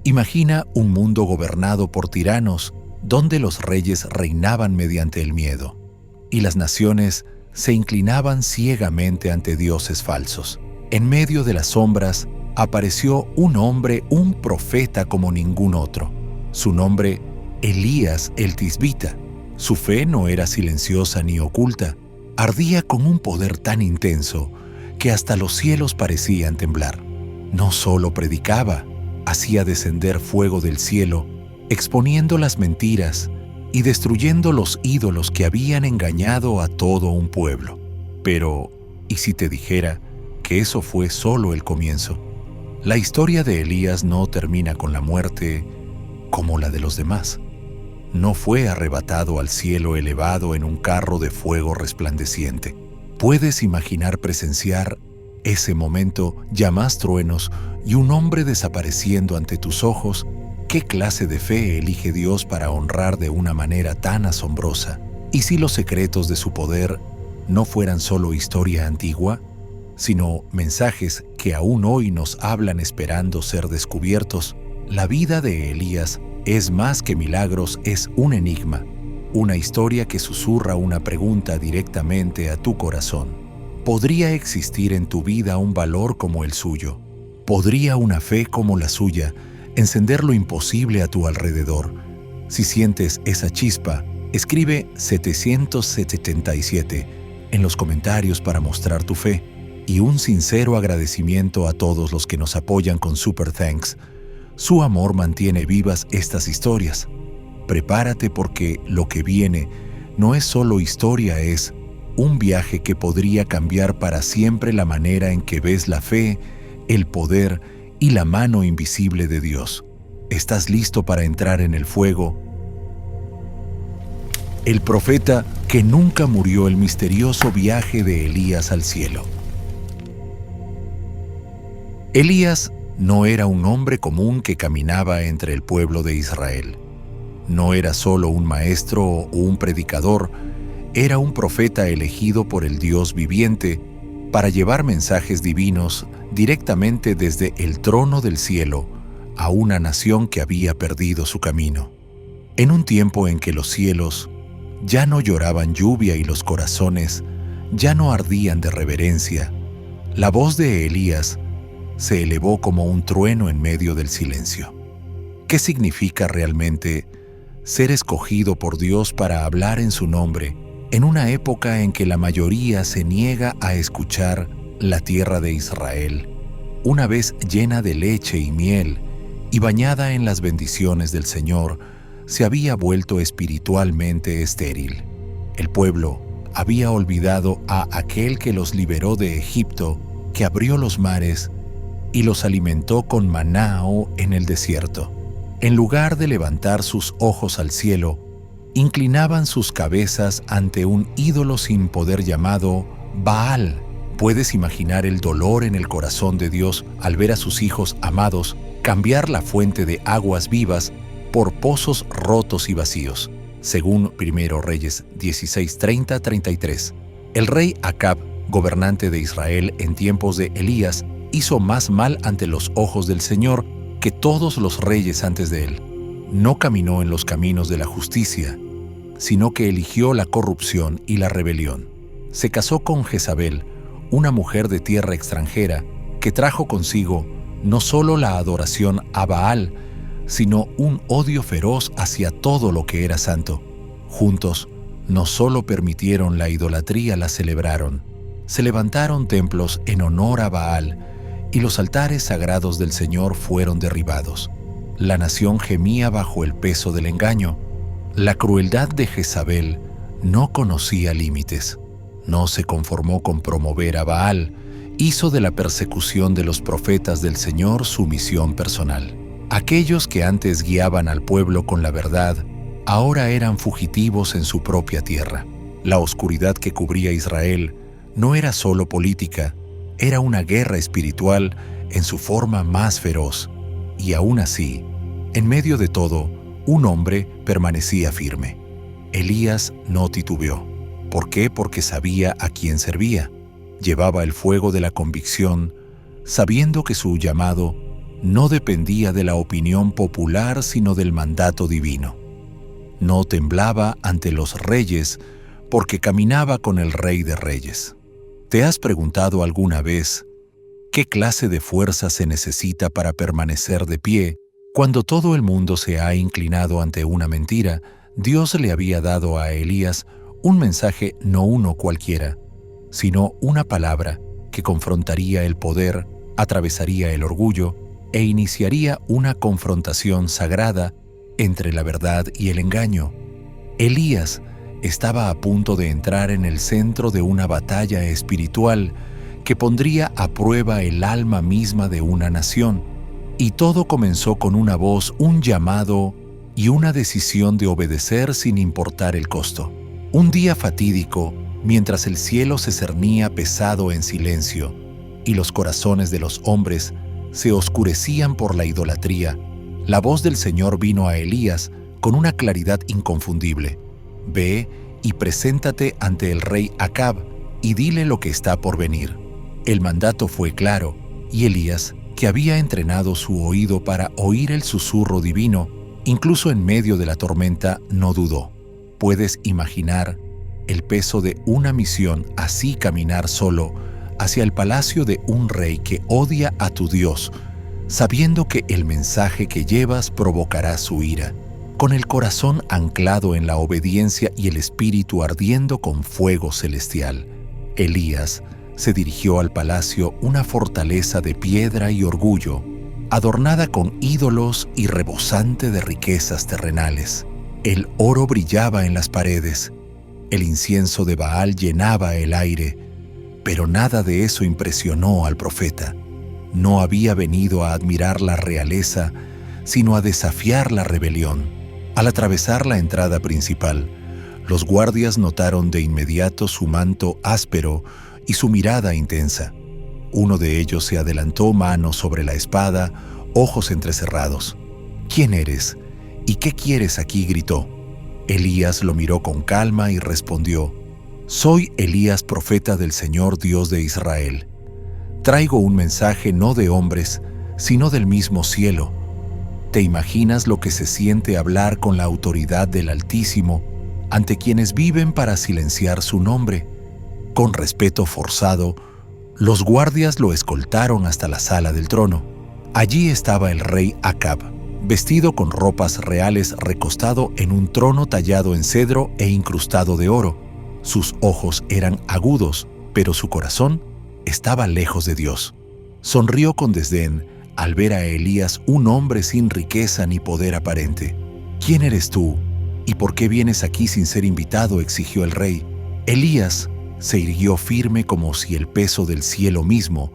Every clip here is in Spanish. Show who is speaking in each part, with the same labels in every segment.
Speaker 1: Imagina un mundo gobernado por tiranos, donde los reyes reinaban mediante el miedo, y las naciones se inclinaban ciegamente ante dioses falsos. En medio de las sombras apareció un hombre, un profeta como ningún otro. Su nombre, Elías el Tisbita. Su fe no era silenciosa ni oculta. Ardía con un poder tan intenso que hasta los cielos parecían temblar. No solo predicaba, hacía descender fuego del cielo, exponiendo las mentiras y destruyendo los ídolos que habían engañado a todo un pueblo. Pero, ¿y si te dijera que eso fue solo el comienzo? La historia de Elías no termina con la muerte como la de los demás. No fue arrebatado al cielo elevado en un carro de fuego resplandeciente. ¿Puedes imaginar presenciar ese momento, llamas truenos y un hombre desapareciendo ante tus ojos? ¿Qué clase de fe elige Dios para honrar de una manera tan asombrosa? ¿Y si los secretos de su poder no fueran solo historia antigua, sino mensajes que aún hoy nos hablan esperando ser descubiertos? La vida de Elías es más que milagros, es un enigma, una historia que susurra una pregunta directamente a tu corazón. ¿Podría existir en tu vida un valor como el suyo? ¿Podría una fe como la suya encender lo imposible a tu alrededor? Si sientes esa chispa, escribe 777 en los comentarios para mostrar tu fe y un sincero agradecimiento a todos los que nos apoyan con Super Thanks. Su amor mantiene vivas estas historias. Prepárate porque lo que viene no es solo historia, es un viaje que podría cambiar para siempre la manera en que ves la fe, el poder y la mano invisible de Dios. ¿Estás listo para entrar en el fuego? El profeta que nunca murió, el misterioso viaje de Elías al cielo. Elías no era un hombre común que caminaba entre el pueblo de Israel. No era solo un maestro o un predicador, era un profeta elegido por el Dios viviente para llevar mensajes divinos directamente desde el trono del cielo a una nación que había perdido su camino. En un tiempo en que los cielos ya no lloraban lluvia y los corazones ya no ardían de reverencia, la voz de Elías se elevó como un trueno en medio del silencio. ¿Qué significa realmente ser escogido por Dios para hablar en su nombre en una época en que la mayoría se niega a escuchar la tierra de Israel, una vez llena de leche y miel y bañada en las bendiciones del Señor, se había vuelto espiritualmente estéril? El pueblo había olvidado a aquel que los liberó de Egipto, que abrió los mares y los alimentó con maná en el desierto. En lugar de levantar sus ojos al cielo, inclinaban sus cabezas ante un ídolo sin poder llamado Baal. ¿Puedes imaginar el dolor en el corazón de Dios al ver a sus hijos amados cambiar la fuente de aguas vivas por pozos rotos y vacíos? Según 1 Reyes 16:30-33. El rey Acab, gobernante de Israel en tiempos de Elías, hizo más mal ante los ojos del Señor que todos los reyes antes de él. No caminó en los caminos de la justicia, sino que eligió la corrupción y la rebelión. Se casó con Jezabel, una mujer de tierra extranjera, que trajo consigo no solo la adoración a Baal, sino un odio feroz hacia todo lo que era santo. Juntos, no solo permitieron la idolatría, la celebraron. Se levantaron templos en honor a Baal, y los altares sagrados del Señor fueron derribados. La nación gemía bajo el peso del engaño. La crueldad de Jezabel no conocía límites. No se conformó con promover a Baal, hizo de la persecución de los profetas del Señor su misión personal. Aquellos que antes guiaban al pueblo con la verdad, ahora eran fugitivos en su propia tierra. La oscuridad que cubría Israel no era solo política, era una guerra espiritual en su forma más feroz. Y aún así, en medio de todo, un hombre permanecía firme. Elías no titubeó. ¿Por qué? Porque sabía a quién servía. Llevaba el fuego de la convicción, sabiendo que su llamado no dependía de la opinión popular sino del mandato divino. No temblaba ante los reyes porque caminaba con el Rey de Reyes. ¿Te has preguntado alguna vez qué clase de fuerza se necesita para permanecer de pie cuando todo el mundo se ha inclinado ante una mentira? Dios le había dado a Elías un mensaje, no uno cualquiera, sino una palabra que confrontaría el poder, atravesaría el orgullo e iniciaría una confrontación sagrada entre la verdad y el engaño. Elías estaba a punto de entrar en el centro de una batalla espiritual que pondría a prueba el alma misma de una nación, y todo comenzó con una voz, un llamado y una decisión de obedecer sin importar el costo. Un día fatídico, mientras el cielo se cernía pesado en silencio y los corazones de los hombres se oscurecían por la idolatría, la voz del Señor vino a Elías con una claridad inconfundible. Ve y preséntate ante el rey Acab y dile lo que está por venir. El mandato fue claro, y Elías, que había entrenado su oído para oír el susurro divino, incluso en medio de la tormenta, no dudó. ¿Puedes imaginar el peso de una misión así caminar solo hacia el palacio de un rey que odia a tu Dios, sabiendo que el mensaje que llevas provocará su ira, con el corazón anclado en la obediencia y el espíritu ardiendo con fuego celestial? Elías se dirigió al palacio, una fortaleza de piedra y orgullo, adornada con ídolos y rebosante de riquezas terrenales. El oro brillaba en las paredes, el incienso de Baal llenaba el aire, pero nada de eso impresionó al profeta. No había venido a admirar la realeza, sino a desafiar la rebelión. Al atravesar la entrada principal, los guardias notaron de inmediato su manto áspero y su mirada intensa. Uno de ellos se adelantó, mano sobre la espada, ojos entrecerrados. «¿Quién eres? ¿Y qué quieres aquí?», gritó. Elías lo miró con calma y respondió: «Soy Elías, profeta del Señor Dios de Israel. Traigo un mensaje no de hombres, sino del mismo cielo. ¿Te imaginas lo que se siente hablar con la autoridad del Altísimo ante quienes viven para silenciar su nombre?» Con respeto forzado, los guardias lo escoltaron hasta la sala del trono. Allí estaba el rey Acab, vestido con ropas reales, recostado en un trono tallado en cedro e incrustado de oro. Sus ojos eran agudos, pero su corazón estaba lejos de Dios. Sonrió con desdén al ver a Elías, un hombre sin riqueza ni poder aparente. «¿Quién eres tú? ¿Y por qué vienes aquí sin ser invitado?», exigió el rey. Elías se irguió firme como si el peso del cielo mismo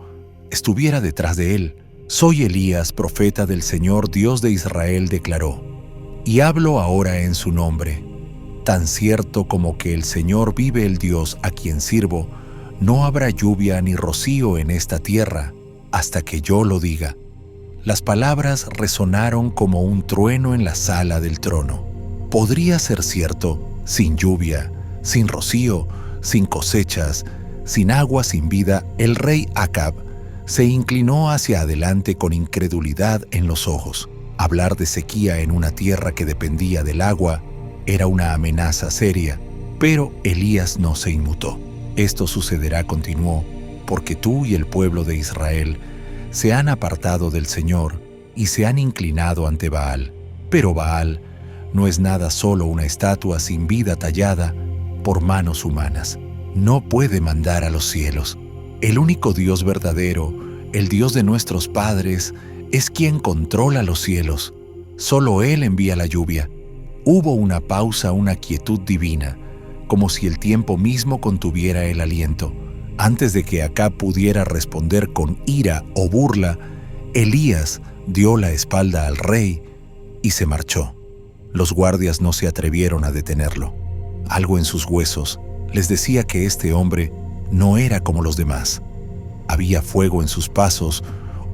Speaker 1: estuviera detrás de él. «Soy Elías, profeta del Señor Dios de Israel», declaró, «y hablo ahora en su nombre. Tan cierto como que el Señor vive, el Dios a quien sirvo, no habrá lluvia ni rocío en esta tierra hasta que yo lo diga». Las palabras resonaron como un trueno en la sala del trono. Podría ser cierto, sin lluvia, sin rocío, sin cosechas, sin agua, sin vida. El rey Acab se inclinó hacia adelante con incredulidad en los ojos. Hablar de sequía en una tierra que dependía del agua era una amenaza seria, pero Elías no se inmutó. «Esto sucederá», continuó, «porque tú y el pueblo de Israel se han apartado del Señor y se han inclinado ante Baal. Pero Baal no es nada, solo una estatua sin vida tallada por manos humanas. No puede mandar a los cielos. El único Dios verdadero, el Dios de nuestros padres, es quien controla los cielos. Solo Él envía la lluvia». Hubo una pausa, una quietud divina, como si el tiempo mismo contuviera el aliento. Antes de que Acab pudiera responder con ira o burla, Elías dio la espalda al rey y se marchó. Los guardias no se atrevieron a detenerlo. Algo en sus huesos les decía que este hombre no era como los demás. Había fuego en sus pasos,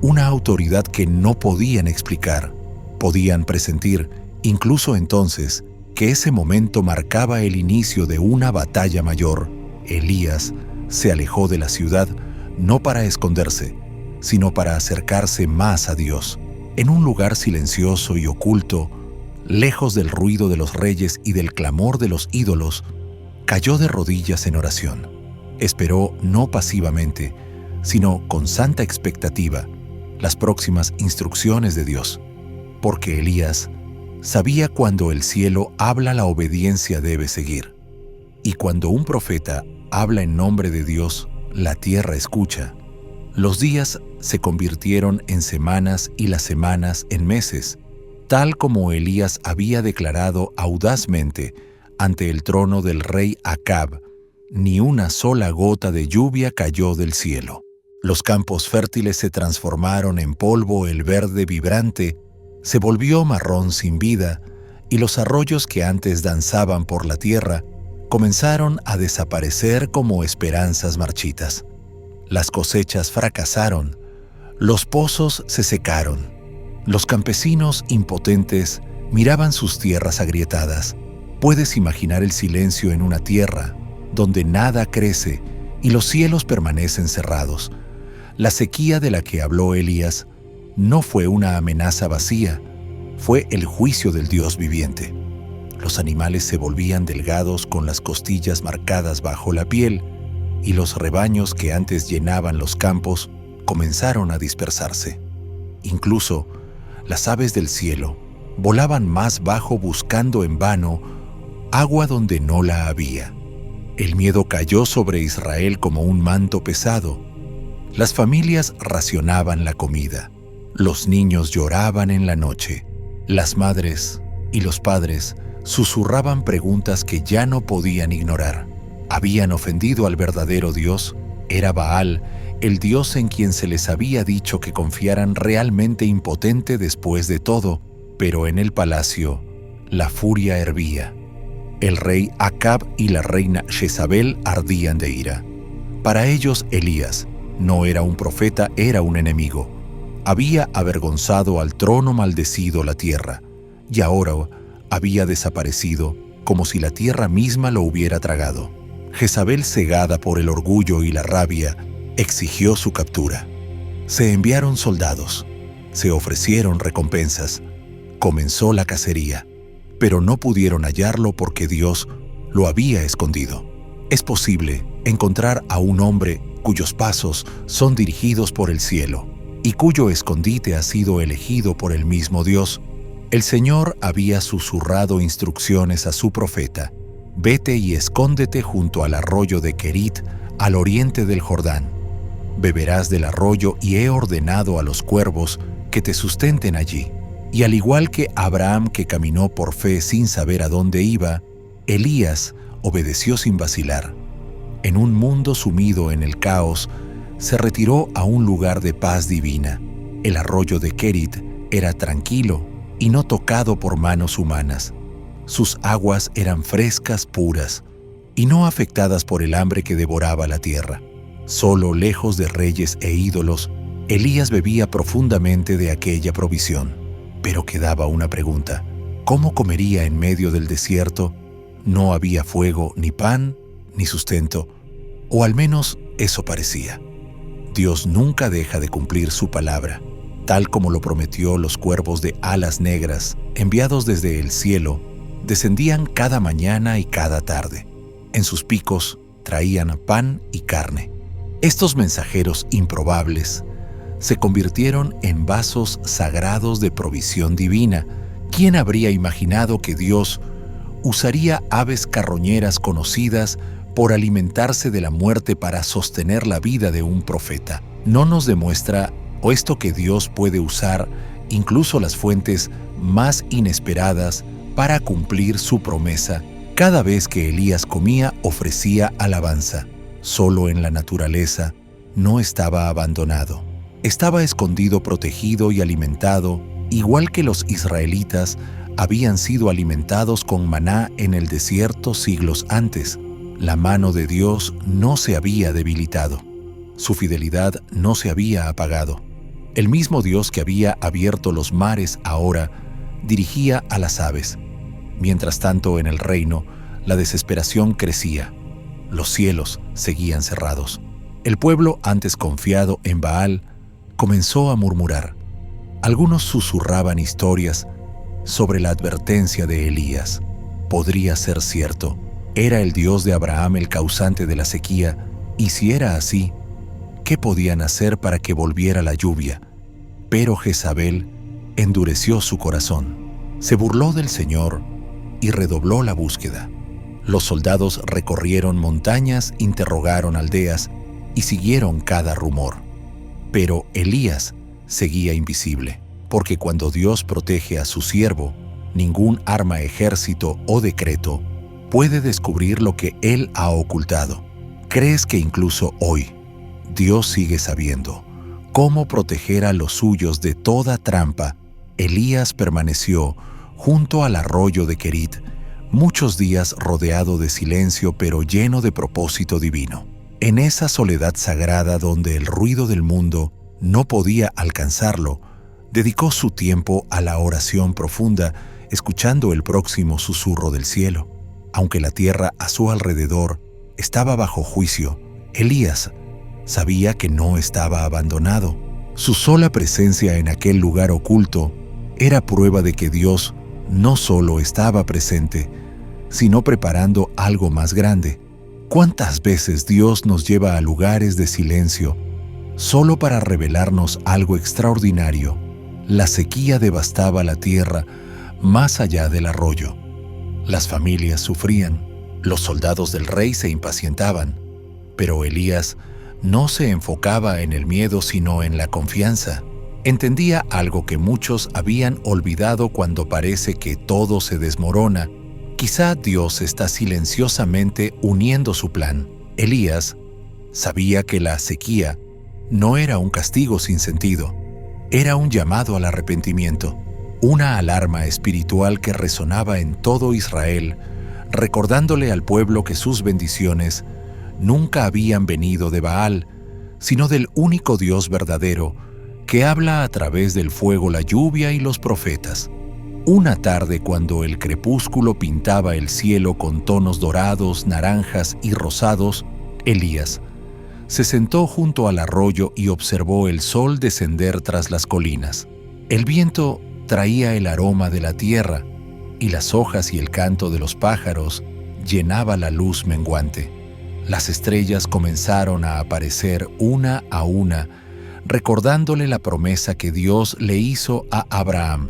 Speaker 1: una autoridad que no podían explicar. Podían presentir, incluso entonces, que ese momento marcaba el inicio de una batalla mayor. Elías se alejó de la ciudad no para esconderse, sino para acercarse más a Dios. En un lugar silencioso y oculto, lejos del ruido de los reyes y del clamor de los ídolos, cayó de rodillas en oración. Esperó no pasivamente, sino con santa expectativa, las próximas instrucciones de Dios, porque Elías sabía cuando el cielo habla la obediencia debe seguir, y cuando un profeta habla en nombre de Dios, la tierra escucha. Los días se convirtieron en semanas y las semanas en meses, tal como Elías había declarado audazmente ante el trono del rey Acab. Ni una sola gota de lluvia cayó del cielo. Los campos fértiles se transformaron en polvo, el verde vibrante se volvió marrón sin vida, y los arroyos que antes danzaban por la tierra comenzaron a desaparecer como esperanzas marchitas. Las cosechas fracasaron, los pozos se secaron. Los campesinos impotentes miraban sus tierras agrietadas. Puedes imaginar el silencio en una tierra donde nada crece y los cielos permanecen cerrados. La sequía de la que habló Elías no fue una amenaza vacía, fue el juicio del Dios viviente. Los animales se volvían delgados con las costillas marcadas bajo la piel, y los rebaños que antes llenaban los campos comenzaron a dispersarse. Incluso las aves del cielo volaban más bajo buscando en vano agua donde no la había. El miedo cayó sobre Israel como un manto pesado. Las familias racionaban la comida. Los niños lloraban en la noche. Las madres y los padres susurraban preguntas que ya no podían ignorar. Habían ofendido al verdadero Dios. Era Baal, el Dios en quien se les había dicho que confiaran, realmente impotente después de todo, pero en el palacio la furia hervía. El rey Acab y la reina Jezabel ardían de ira. Para ellos, Elías no era un profeta, era un enemigo. Había avergonzado al trono maldecido la tierra, y ahora había desaparecido como si la tierra misma lo hubiera tragado. Jezabel, cegada por el orgullo y la rabia, exigió su captura. Se enviaron soldados, se ofrecieron recompensas, comenzó la cacería, pero no pudieron hallarlo porque Dios lo había escondido. Es posible encontrar a un hombre cuyos pasos son dirigidos por el cielo y cuyo escondite ha sido elegido por el mismo Dios. El Señor había susurrado instrucciones a su profeta: vete y escóndete junto al arroyo de Querit, al oriente del Jordán. Beberás del arroyo y he ordenado a los cuervos que te sustenten allí. Y al igual que Abraham, que caminó por fe sin saber a dónde iba, Elías obedeció sin vacilar. En un mundo sumido en el caos, se retiró a un lugar de paz divina. El arroyo de Querit era tranquilo y no tocado por manos humanas. Sus aguas eran frescas, puras, y no afectadas por el hambre que devoraba la tierra. Solo lejos de reyes e ídolos, Elías bebía profundamente de aquella provisión. Pero quedaba una pregunta: ¿cómo comería en medio del desierto? No había fuego, ni pan, ni sustento, o al menos eso parecía. Dios nunca deja de cumplir su palabra, tal como lo prometió. Los cuervos de alas negras, enviados desde el cielo, descendían cada mañana y cada tarde. En sus picos traían pan y carne. Estos mensajeros improbables se convirtieron en vasos sagrados de provisión divina. ¿Quién habría imaginado que Dios usaría aves carroñeras conocidas por alimentarse de la muerte para sostener la vida de un profeta? ¿No nos demuestra esto que Dios puede usar incluso las fuentes más inesperadas para cumplir su promesa? Cada vez que Elías comía, ofrecía alabanza. Solo en la naturaleza no estaba abandonado. Estaba escondido, protegido y alimentado, igual que los israelitas habían sido alimentados con maná en el desierto siglos antes. La mano de Dios no se había debilitado. Su fidelidad no se había apagado. El mismo Dios que había abierto los mares ahora dirigía a las aves. Mientras tanto, en el reino, la desesperación crecía. Los cielos seguían cerrados. El pueblo, antes confiado en Baal, comenzó a murmurar. Algunos susurraban historias sobre la advertencia de Elías. Podría ser cierto. ¿Era el Dios de Abraham el causante de la sequía? Y si era así, ¿qué podían hacer para que volviera la lluvia? Pero Jezabel endureció su corazón. Se burló del Señor y redobló la búsqueda. Los soldados recorrieron montañas, interrogaron aldeas y siguieron cada rumor. Pero Elías seguía invisible, porque cuando Dios protege a su siervo, ningún arma, ejército o decreto puede descubrir lo que Él ha ocultado. ¿Crees que incluso hoy Dios sigue sabiendo cómo proteger a los suyos de toda trampa? Elías permaneció junto al arroyo de Querit muchos días, rodeado de silencio pero lleno de propósito divino. En esa soledad sagrada donde el ruido del mundo no podía alcanzarlo, dedicó su tiempo a la oración profunda, escuchando el próximo susurro del cielo. Aunque la tierra a su alrededor estaba bajo juicio, Elías sabía que no estaba abandonado. Su sola presencia en aquel lugar oculto era prueba de que Dios no solo estaba presente, sino preparando algo más grande. ¿Cuántas veces Dios nos lleva a lugares de silencio solo para revelarnos algo extraordinario? La sequía devastaba la tierra más allá del arroyo. Las familias sufrían, los soldados del rey se impacientaban, pero Elías no se enfocaba en el miedo sino en la confianza. Entendía algo que muchos habían olvidado cuando parece que todo se desmorona. Quizá Dios está silenciosamente uniendo su plan. Elías sabía que la sequía no era un castigo sin sentido, era un llamado al arrepentimiento, una alarma espiritual que resonaba en todo Israel, recordándole al pueblo que sus bendiciones nunca habían venido de Baal, sino del único Dios verdadero, que habla a través del fuego, la lluvia y los profetas. Una tarde, cuando el crepúsculo pintaba el cielo con tonos dorados, naranjas y rosados, Elías se sentó junto al arroyo y observó el sol descender tras las colinas. El viento traía el aroma de la tierra, y las hojas y el canto de los pájaros llenaba la luz menguante. Las estrellas comenzaron a aparecer una a una, recordándole la promesa que Dios le hizo a Abraham,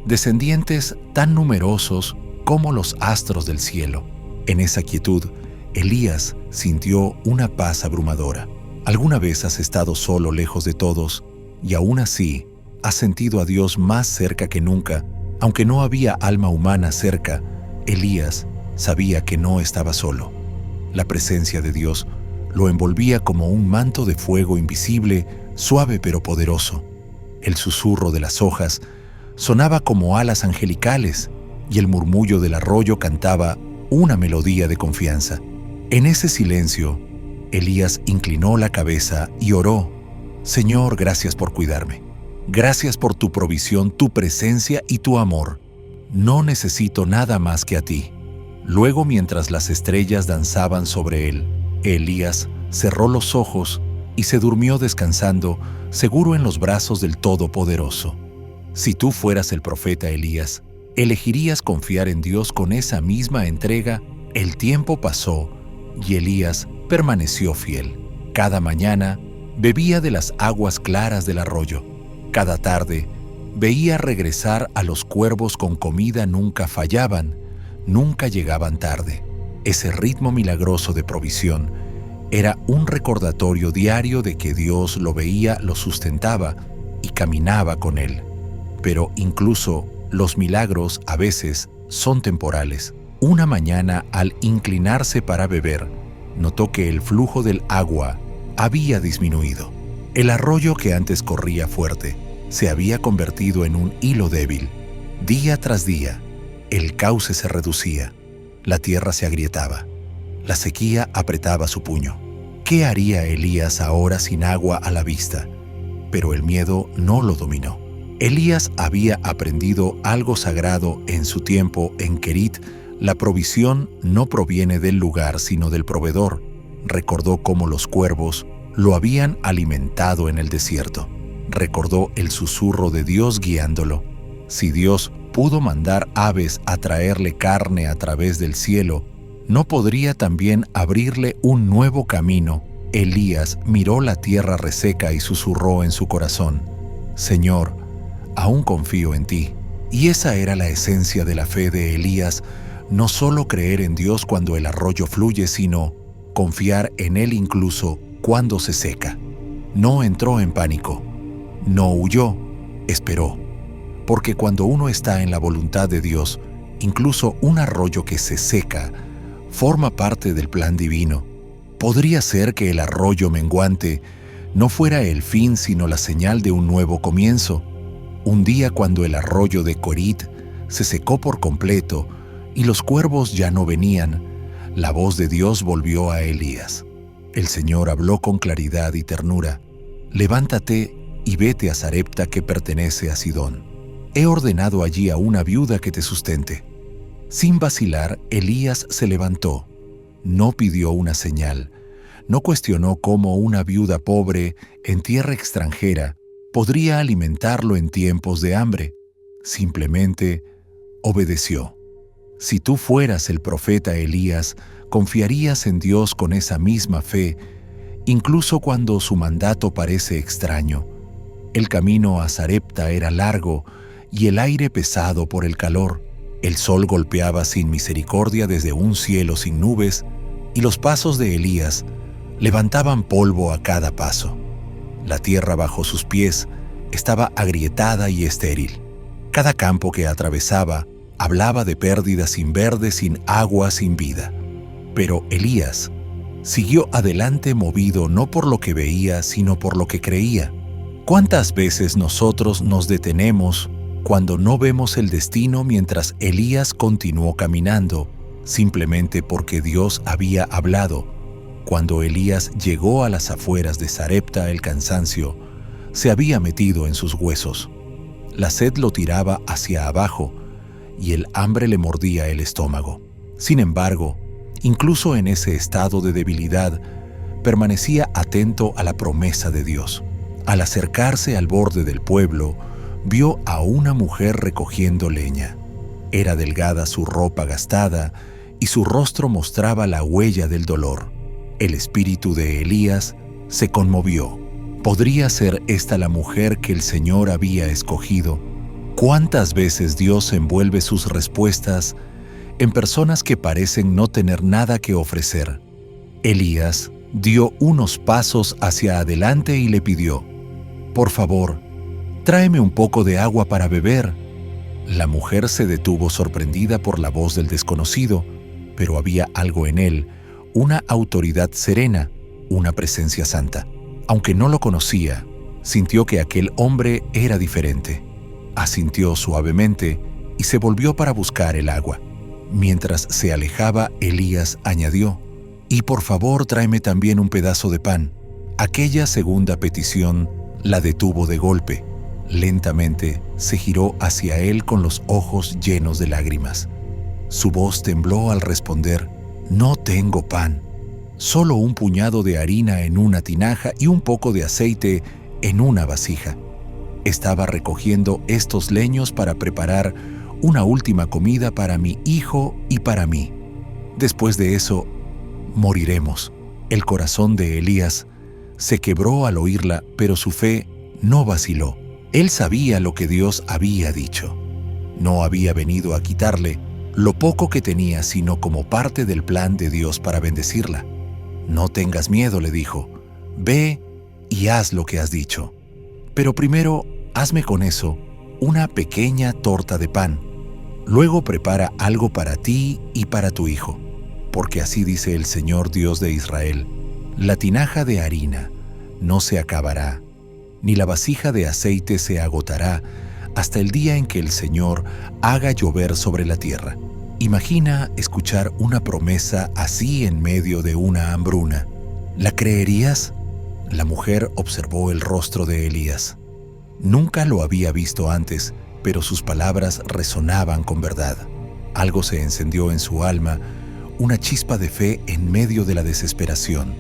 Speaker 1: descendientes tan numerosos como los astros del cielo. En esa quietud, Elías sintió una paz abrumadora. ¿Alguna vez has estado solo, lejos de todos, y aún así has sentido a Dios más cerca que nunca? Aunque no había alma humana cerca, Elías sabía que no estaba solo. La presencia de Dios lo envolvía como un manto de fuego invisible, suave pero poderoso. El susurro de las hojas sonaba como alas angelicales, y el murmullo del arroyo cantaba una melodía de confianza. En ese silencio, Elías inclinó la cabeza y oró: Señor, gracias por cuidarme. Gracias por tu provisión, tu presencia y tu amor. No necesito nada más que a ti. Luego, mientras las estrellas danzaban sobre él, Elías cerró los ojos y se durmió descansando, seguro en los brazos del Todopoderoso. Si tú fueras el profeta Elías, ¿elegirías confiar en Dios con esa misma entrega? El tiempo pasó y Elías permaneció fiel. Cada mañana bebía de las aguas claras del arroyo. Cada tarde veía regresar a los cuervos con comida, nunca fallaban, nunca llegaban tarde. Ese ritmo milagroso de provisión era un recordatorio diario de que Dios lo veía, lo sustentaba y caminaba con él. Pero incluso los milagros a veces son temporales. Una mañana, al inclinarse para beber, notó que el flujo del agua había disminuido. El arroyo, que antes corría fuerte, se había convertido en un hilo débil. Día tras día, el cauce se reducía, la tierra se agrietaba, la sequía apretaba su puño. ¿Qué haría Elías ahora sin agua a la vista? Pero el miedo no lo dominó. Elías había aprendido algo sagrado en su tiempo en Querit. La provisión no proviene del lugar, sino del proveedor. Recordó cómo los cuervos lo habían alimentado en el desierto. Recordó el susurro de Dios guiándolo. Si Dios pudo mandar aves a traerle carne a través del cielo, ¿no podría también abrirle un nuevo camino? Elías miró la tierra reseca y susurró en su corazón: Señor, aún confío en ti. Y esa era la esencia de la fe de Elías, no solo creer en Dios cuando el arroyo fluye, sino confiar en Él incluso cuando se seca. No entró en pánico, no huyó, esperó. Porque cuando uno está en la voluntad de Dios, incluso un arroyo que se seca forma parte del plan divino. Podría ser que el arroyo menguante no fuera el fin, sino la señal de un nuevo comienzo. Un día, cuando el arroyo de Corit se secó por completo y los cuervos ya no venían, la voz de Dios volvió a Elías. El Señor habló con claridad y ternura: Levántate y vete a Sarepta, que pertenece a Sidón. He ordenado allí a una viuda que te sustente. Sin vacilar, Elías se levantó. No pidió una señal. No cuestionó cómo una viuda pobre en tierra extranjera podría alimentarlo en tiempos de hambre. Simplemente obedeció. Si tú fueras el profeta Elías, confiarías en Dios con esa misma fe, incluso cuando su mandato parece extraño. El camino a Sarepta era largo y el aire pesado por el calor. El sol golpeaba sin misericordia desde un cielo sin nubes, y los pasos de Elías levantaban polvo a cada paso. La tierra bajo sus pies estaba agrietada y estéril. Cada campo que atravesaba hablaba de pérdidas sin verde, sin agua, sin vida. Pero Elías siguió adelante, movido no por lo que veía, sino por lo que creía. ¿Cuántas veces nosotros nos detenemos cuando no vemos el destino, mientras Elías continuó caminando, simplemente porque Dios había hablado? Cuando Elías llegó a las afueras de Sarepta, el cansancio se había metido en sus huesos. La sed lo tiraba hacia abajo y el hambre le mordía el estómago. Sin embargo, incluso en ese estado de debilidad, permanecía atento a la promesa de Dios. Al acercarse al borde del pueblo, vio a una mujer recogiendo leña. Era delgada su ropa gastada y su rostro mostraba la huella del dolor. El espíritu de Elías se conmovió. ¿Podría ser esta la mujer que el Señor había escogido? ¿Cuántas veces Dios envuelve sus respuestas en personas que parecen no tener nada que ofrecer? Elías dio unos pasos hacia adelante y le pidió: Por favor, tráeme un poco de agua para beber. La mujer se detuvo sorprendida por la voz del desconocido, pero había algo en él, una autoridad serena, una presencia santa. Aunque no lo conocía, sintió que aquel hombre era diferente. Asintió suavemente y se volvió para buscar el agua. Mientras se alejaba, Elías añadió: Y por favor, tráeme también un pedazo de pan. Aquella segunda petición la detuvo de golpe. Lentamente se giró hacia él con los ojos llenos de lágrimas. Su voz tembló al responder: No tengo pan, solo un puñado de harina en una tinaja y un poco de aceite en una vasija. Estaba recogiendo estos leños para preparar una última comida para mi hijo y para mí. Después de eso, moriremos. El corazón de Elías se quebró al oírla, pero su fe no vaciló. Él sabía lo que Dios había dicho. No había venido a quitarle lo poco que tenía, sino como parte del plan de Dios para bendecirla. No tengas miedo, le dijo. Ve y haz lo que has dicho. Pero primero, hazme con eso una pequeña torta de pan. Luego prepara algo para ti y para tu hijo. Porque así dice el Señor Dios de Israel: La tinaja de harina no se acabará, ni la vasija de aceite se agotará, hasta el día en que el Señor haga llover sobre la tierra. Imagina escuchar una promesa así en medio de una hambruna. ¿La creerías? La mujer observó el rostro de Elías. Nunca lo había visto antes, pero sus palabras resonaban con verdad. Algo se encendió en su alma, una chispa de fe en medio de la desesperación.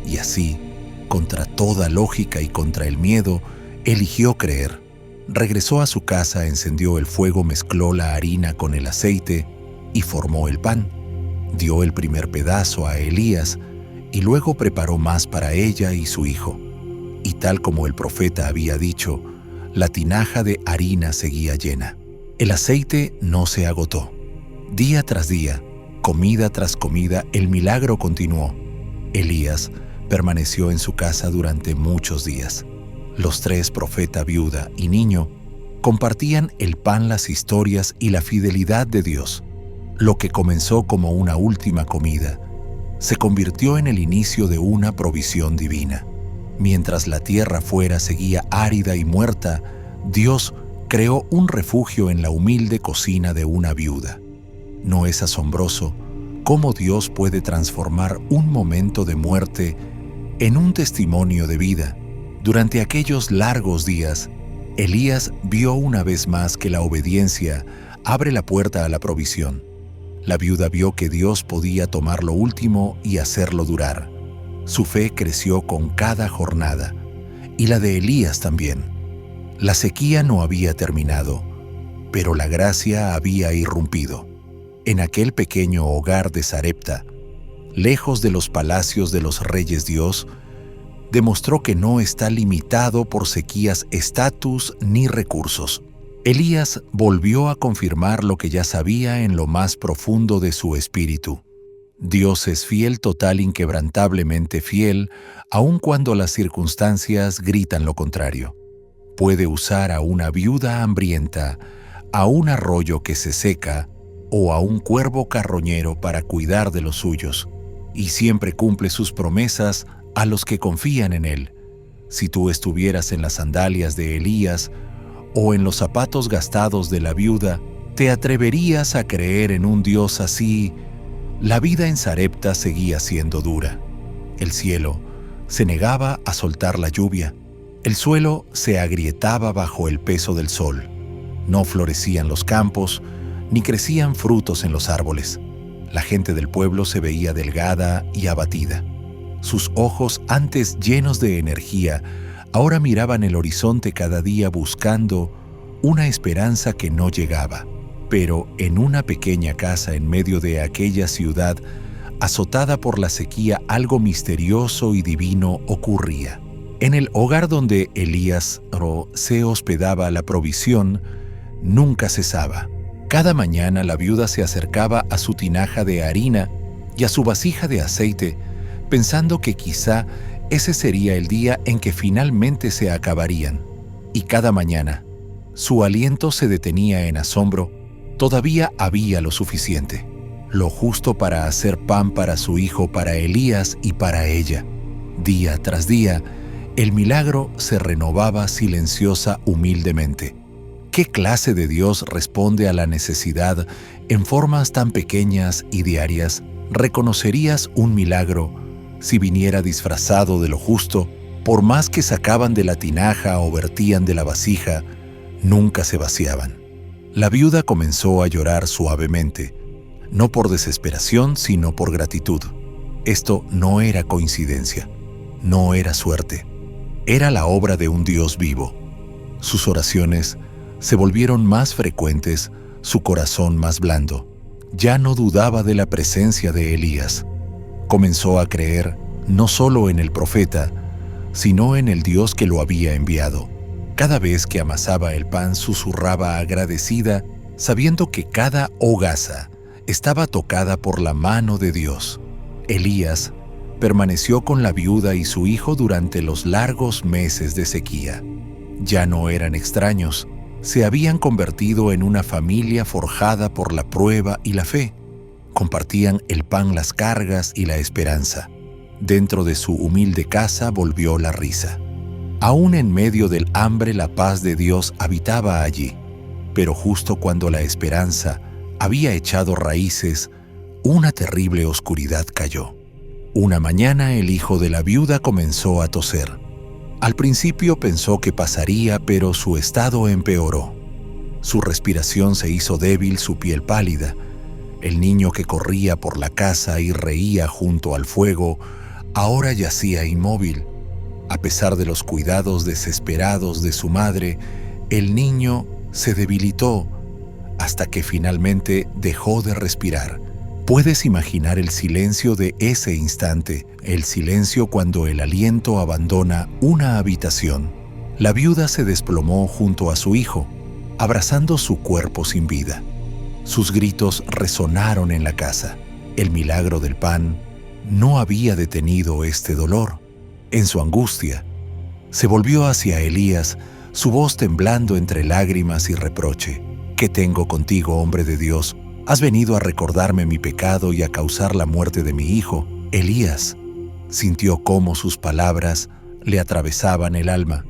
Speaker 1: Y así, contra toda lógica y contra el miedo, Eligió creer. Regresó a su casa, encendió el fuego, mezcló la harina con el aceite y formó el pan. Dio el primer pedazo a Elías y luego preparó más para ella y su hijo. Y tal como el profeta había dicho, la tinaja de harina seguía llena. El aceite no se agotó. Día tras día, comida tras comida, el milagro continuó. Elías permaneció en su casa durante muchos días. Los tres, profeta, viuda y niño, compartían el pan, las historias y la fidelidad de Dios. Lo que comenzó como una última comida se convirtió en el inicio de una provisión divina. Mientras la tierra fuera seguía árida y muerta, Dios creó un refugio en la humilde cocina de una viuda. ¿No es asombroso cómo Dios puede transformar un momento de muerte en un testimonio de vida? Durante aquellos largos días, Elías vio una vez más que la obediencia abre la puerta a la provisión. La viuda vio que Dios podía tomar lo último y hacerlo durar. Su fe creció con cada jornada, y la de Elías también. La sequía no había terminado, pero la gracia había irrumpido. En aquel pequeño hogar de Sarepta, lejos de los palacios de los reyes, Dios demostró que no está limitado por sequías, estatus ni recursos. Elías volvió a confirmar lo que ya sabía en lo más profundo de su espíritu. Dios es fiel, total, inquebrantablemente fiel, aun cuando las circunstancias gritan lo contrario. Puede usar a una viuda hambrienta, a un arroyo que se seca o a un cuervo carroñero para cuidar de los suyos, y siempre cumple sus promesas a los que confían en Él. Si tú estuvieras en las sandalias de Elías o en los zapatos gastados de la viuda, ¿te atreverías a creer en un Dios así? La vida en Sarepta seguía siendo dura. El cielo se negaba a soltar la lluvia. El suelo se agrietaba bajo el peso del sol. No florecían los campos, ni crecían frutos en los árboles. La gente del pueblo se veía delgada y abatida. Sus ojos, antes llenos de energía, ahora miraban el horizonte cada día buscando una esperanza que no llegaba. Pero en una pequeña casa en medio de aquella ciudad, azotada por la sequía, algo misterioso y divino ocurría. En el hogar donde Elías se hospedaba, la provisión nunca cesaba. Cada mañana la viuda se acercaba a su tinaja de harina y a su vasija de aceite, pensando que quizá ese sería el día en que finalmente se acabarían. Y cada mañana, su aliento se detenía en asombro. Todavía había lo suficiente, lo justo para hacer pan para su hijo, para Elías y para ella. Día tras día, el milagro se renovaba silenciosa, humildemente. ¿Qué clase de Dios responde a la necesidad en formas tan pequeñas y diarias? ¿Reconocerías un milagro si viniera disfrazado de lo justo? Por más que sacaban de la tinaja o vertían de la vasija, nunca se vaciaban. La viuda comenzó a llorar suavemente, no por desesperación, sino por gratitud. Esto no era coincidencia, no era suerte, era la obra de un Dios vivo. Sus oraciones se volvieron más frecuentes, su corazón más blando. Ya no dudaba de la presencia de Elías. Comenzó a creer no solo en el profeta, sino en el Dios que lo había enviado. Cada vez que amasaba el pan, susurraba agradecida, sabiendo que cada hogaza estaba tocada por la mano de Dios. Elías permaneció con la viuda y su hijo durante los largos meses de sequía. Ya no eran extraños, se habían convertido en una familia forjada por la prueba y la fe. Compartían el pan, las cargas y la esperanza. Dentro de su humilde casa volvió la risa. Aún en medio del hambre, la paz de Dios habitaba allí. Pero justo cuando la esperanza había echado raíces, una terrible oscuridad cayó. Una mañana el hijo de la viuda comenzó a toser. Al principio pensó que pasaría, pero su estado empeoró. Su respiración se hizo débil, su piel pálida. El niño que corría por la casa y reía junto al fuego ahora yacía inmóvil. A pesar de los cuidados desesperados de su madre, el niño se debilitó hasta que finalmente dejó de respirar. Puedes imaginar el silencio de ese instante, el silencio cuando el aliento abandona una habitación. La viuda se desplomó junto a su hijo, abrazando su cuerpo sin vida. Sus gritos resonaron en la casa. El milagro del pan no había detenido este dolor. En su angustia, se volvió hacia Elías, su voz temblando entre lágrimas y reproche. ¿Qué tengo contigo, hombre de Dios? ¿Has venido a recordarme mi pecado y a causar la muerte de mi hijo? Elías sintió cómo sus palabras le atravesaban el alma.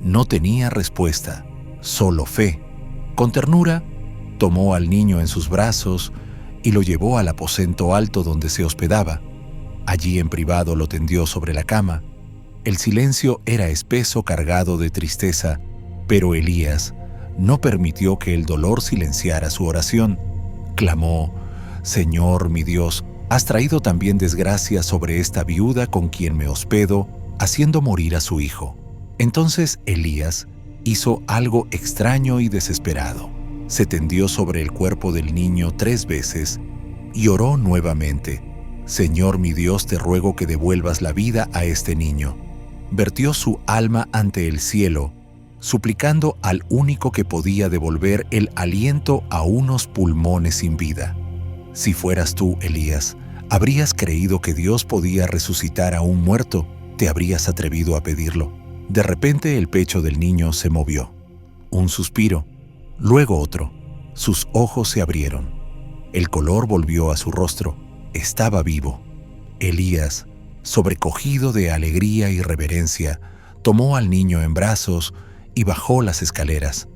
Speaker 1: No tenía respuesta, solo fe. Con ternura, tomó al niño en sus brazos y lo llevó al aposento alto donde se hospedaba. Allí en privado lo tendió sobre la cama. El silencio era espeso, cargado de tristeza, pero Elías no permitió que el dolor silenciara su oración. Clamó: «Señor mi Dios, has traído también desgracia sobre esta viuda con quien me hospedo, haciendo morir a su hijo». Entonces Elías hizo algo extraño y desesperado. Se tendió sobre el cuerpo del niño 3 veces y oró nuevamente: «Señor mi Dios, te ruego que devuelvas la vida a este niño». Vertió su alma ante el cielo, suplicando al único que podía devolver el aliento a unos pulmones sin vida. Si fueras tú, Elías, ¿habrías creído que Dios podía resucitar a un muerto? ¿Te habrías atrevido a pedirlo? De repente el pecho del niño se movió. Un suspiro, luego otro. Sus ojos se abrieron. El color volvió a su rostro. Estaba vivo. Elías, sobrecogido de alegría y reverencia, tomó al niño en brazos y bajó las escaleras.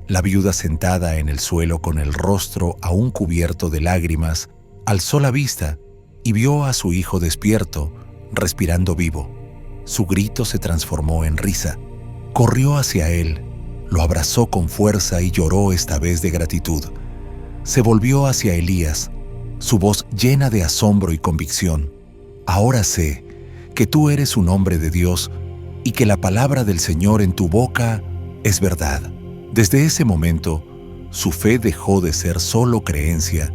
Speaker 1: La viuda, sentada en el suelo con el rostro aún cubierto de lágrimas, alzó la vista y vio a su hijo despierto, respirando vivo. Su grito se transformó en risa. Corrió hacia él, lo abrazó con fuerza y lloró esta vez de gratitud. Se volvió hacia Elías, su voz llena de asombro y convicción: «Ahora sé que tú eres un hombre de Dios y que la palabra del Señor en tu boca es verdad». Desde ese momento, su fe dejó de ser solo creencia,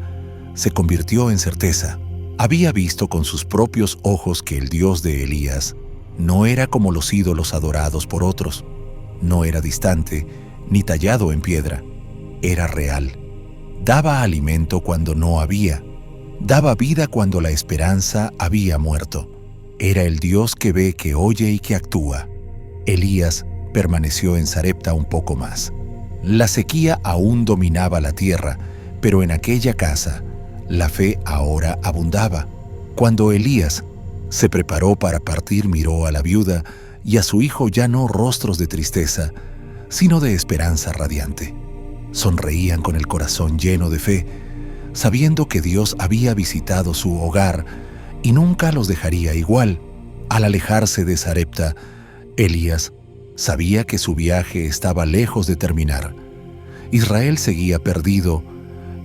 Speaker 1: se convirtió en certeza. Había visto con sus propios ojos que el Dios de Elías no era como los ídolos adorados por otros. No era distante ni tallado en piedra. Era real. Daba alimento cuando no había. Daba vida cuando la esperanza había muerto. Era el Dios que ve, que oye y que actúa. Elías permaneció en Sarepta un poco más. La sequía aún dominaba la tierra, pero en aquella casa la fe ahora abundaba. Cuando Elías se preparó para partir, miró a la viuda y a su hijo, ya no rostros de tristeza, sino de esperanza radiante. Sonreían con el corazón lleno de fe, sabiendo que Dios había visitado su hogar y nunca los dejaría igual. Al alejarse de Sarepta, Elías sabía que su viaje estaba lejos de terminar. Israel seguía perdido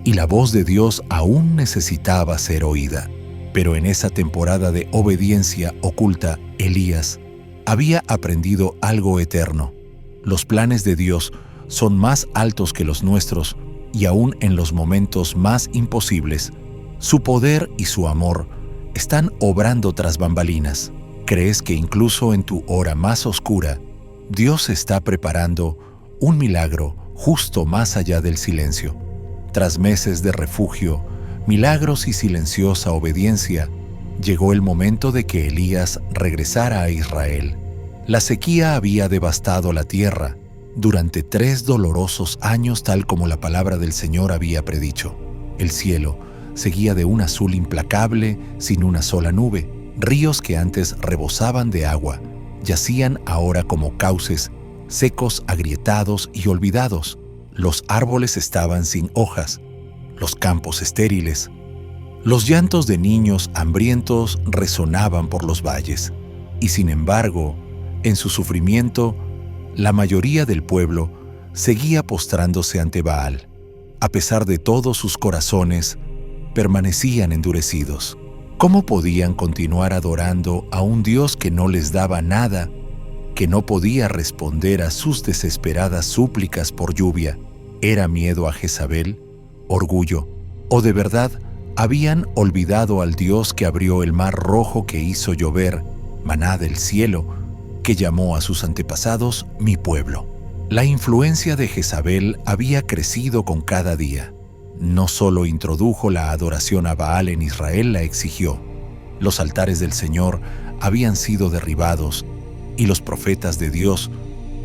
Speaker 1: y la voz de Dios aún necesitaba ser oída. Pero en esa temporada de obediencia oculta, Elías había aprendido algo eterno. Los planes de Dios son más altos que los nuestros, y aún en los momentos más imposibles, su poder y su amor están obrando tras bambalinas. ¿Crees que incluso en tu hora más oscura, Dios está preparando un milagro justo más allá del silencio? Tras meses de refugio, milagros y silenciosa obediencia, llegó el momento de que Elías regresara a Israel. La sequía había devastado la tierra durante 3 dolorosos años, tal como la palabra del Señor había predicho. El cielo seguía de un azul implacable, sin una sola nube. Ríos que antes rebosaban de agua yacían ahora como cauces, secos, agrietados y olvidados. Los árboles estaban sin hojas, los campos estériles. Los llantos de niños hambrientos resonaban por los valles, y sin embargo, en su sufrimiento, la mayoría del pueblo seguía postrándose ante Baal. A pesar de todo, sus corazones permanecían endurecidos. ¿Cómo podían continuar adorando a un Dios que no les daba nada que no podía responder a sus desesperadas súplicas por lluvia. ¿Era miedo a Jezabel? ¿Orgullo? ¿O de verdad habían olvidado al Dios que abrió el mar rojo, que hizo llover maná del cielo, que llamó a sus antepasados mi pueblo? La influencia de Jezabel había crecido con cada día. No solo introdujo la adoración a Baal en Israel, la exigió. Los altares del Señor habían sido derribados y los profetas de Dios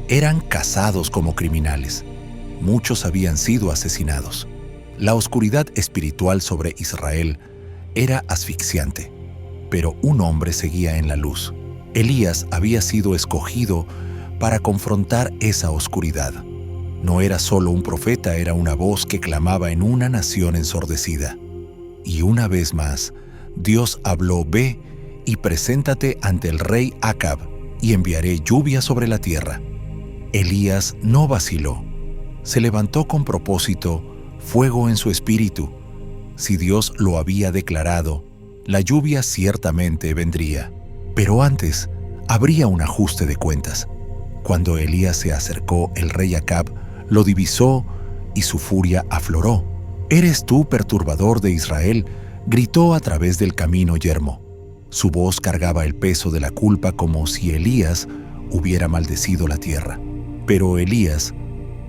Speaker 1: eran cazados como criminales. Muchos habían sido asesinados. La oscuridad espiritual sobre Israel era asfixiante, pero un hombre seguía en la luz. Elías había sido escogido para confrontar esa oscuridad. No era solo un profeta, era una voz que clamaba en una nación ensordecida. Y una vez más, Dios habló: ve y preséntate ante el rey Acab, y enviaré lluvia sobre la tierra. Elías no vaciló. Se levantó con propósito, fuego en su espíritu. Si Dios lo había declarado, la lluvia ciertamente vendría. Pero antes, habría un ajuste de cuentas. Cuando Elías se acercó, el rey Acab lo divisó y su furia afloró. «¿Eres tú, perturbador de Israel?», gritó a través del camino yermo. Su voz cargaba el peso de la culpa, como si Elías hubiera maldecido la tierra. Pero Elías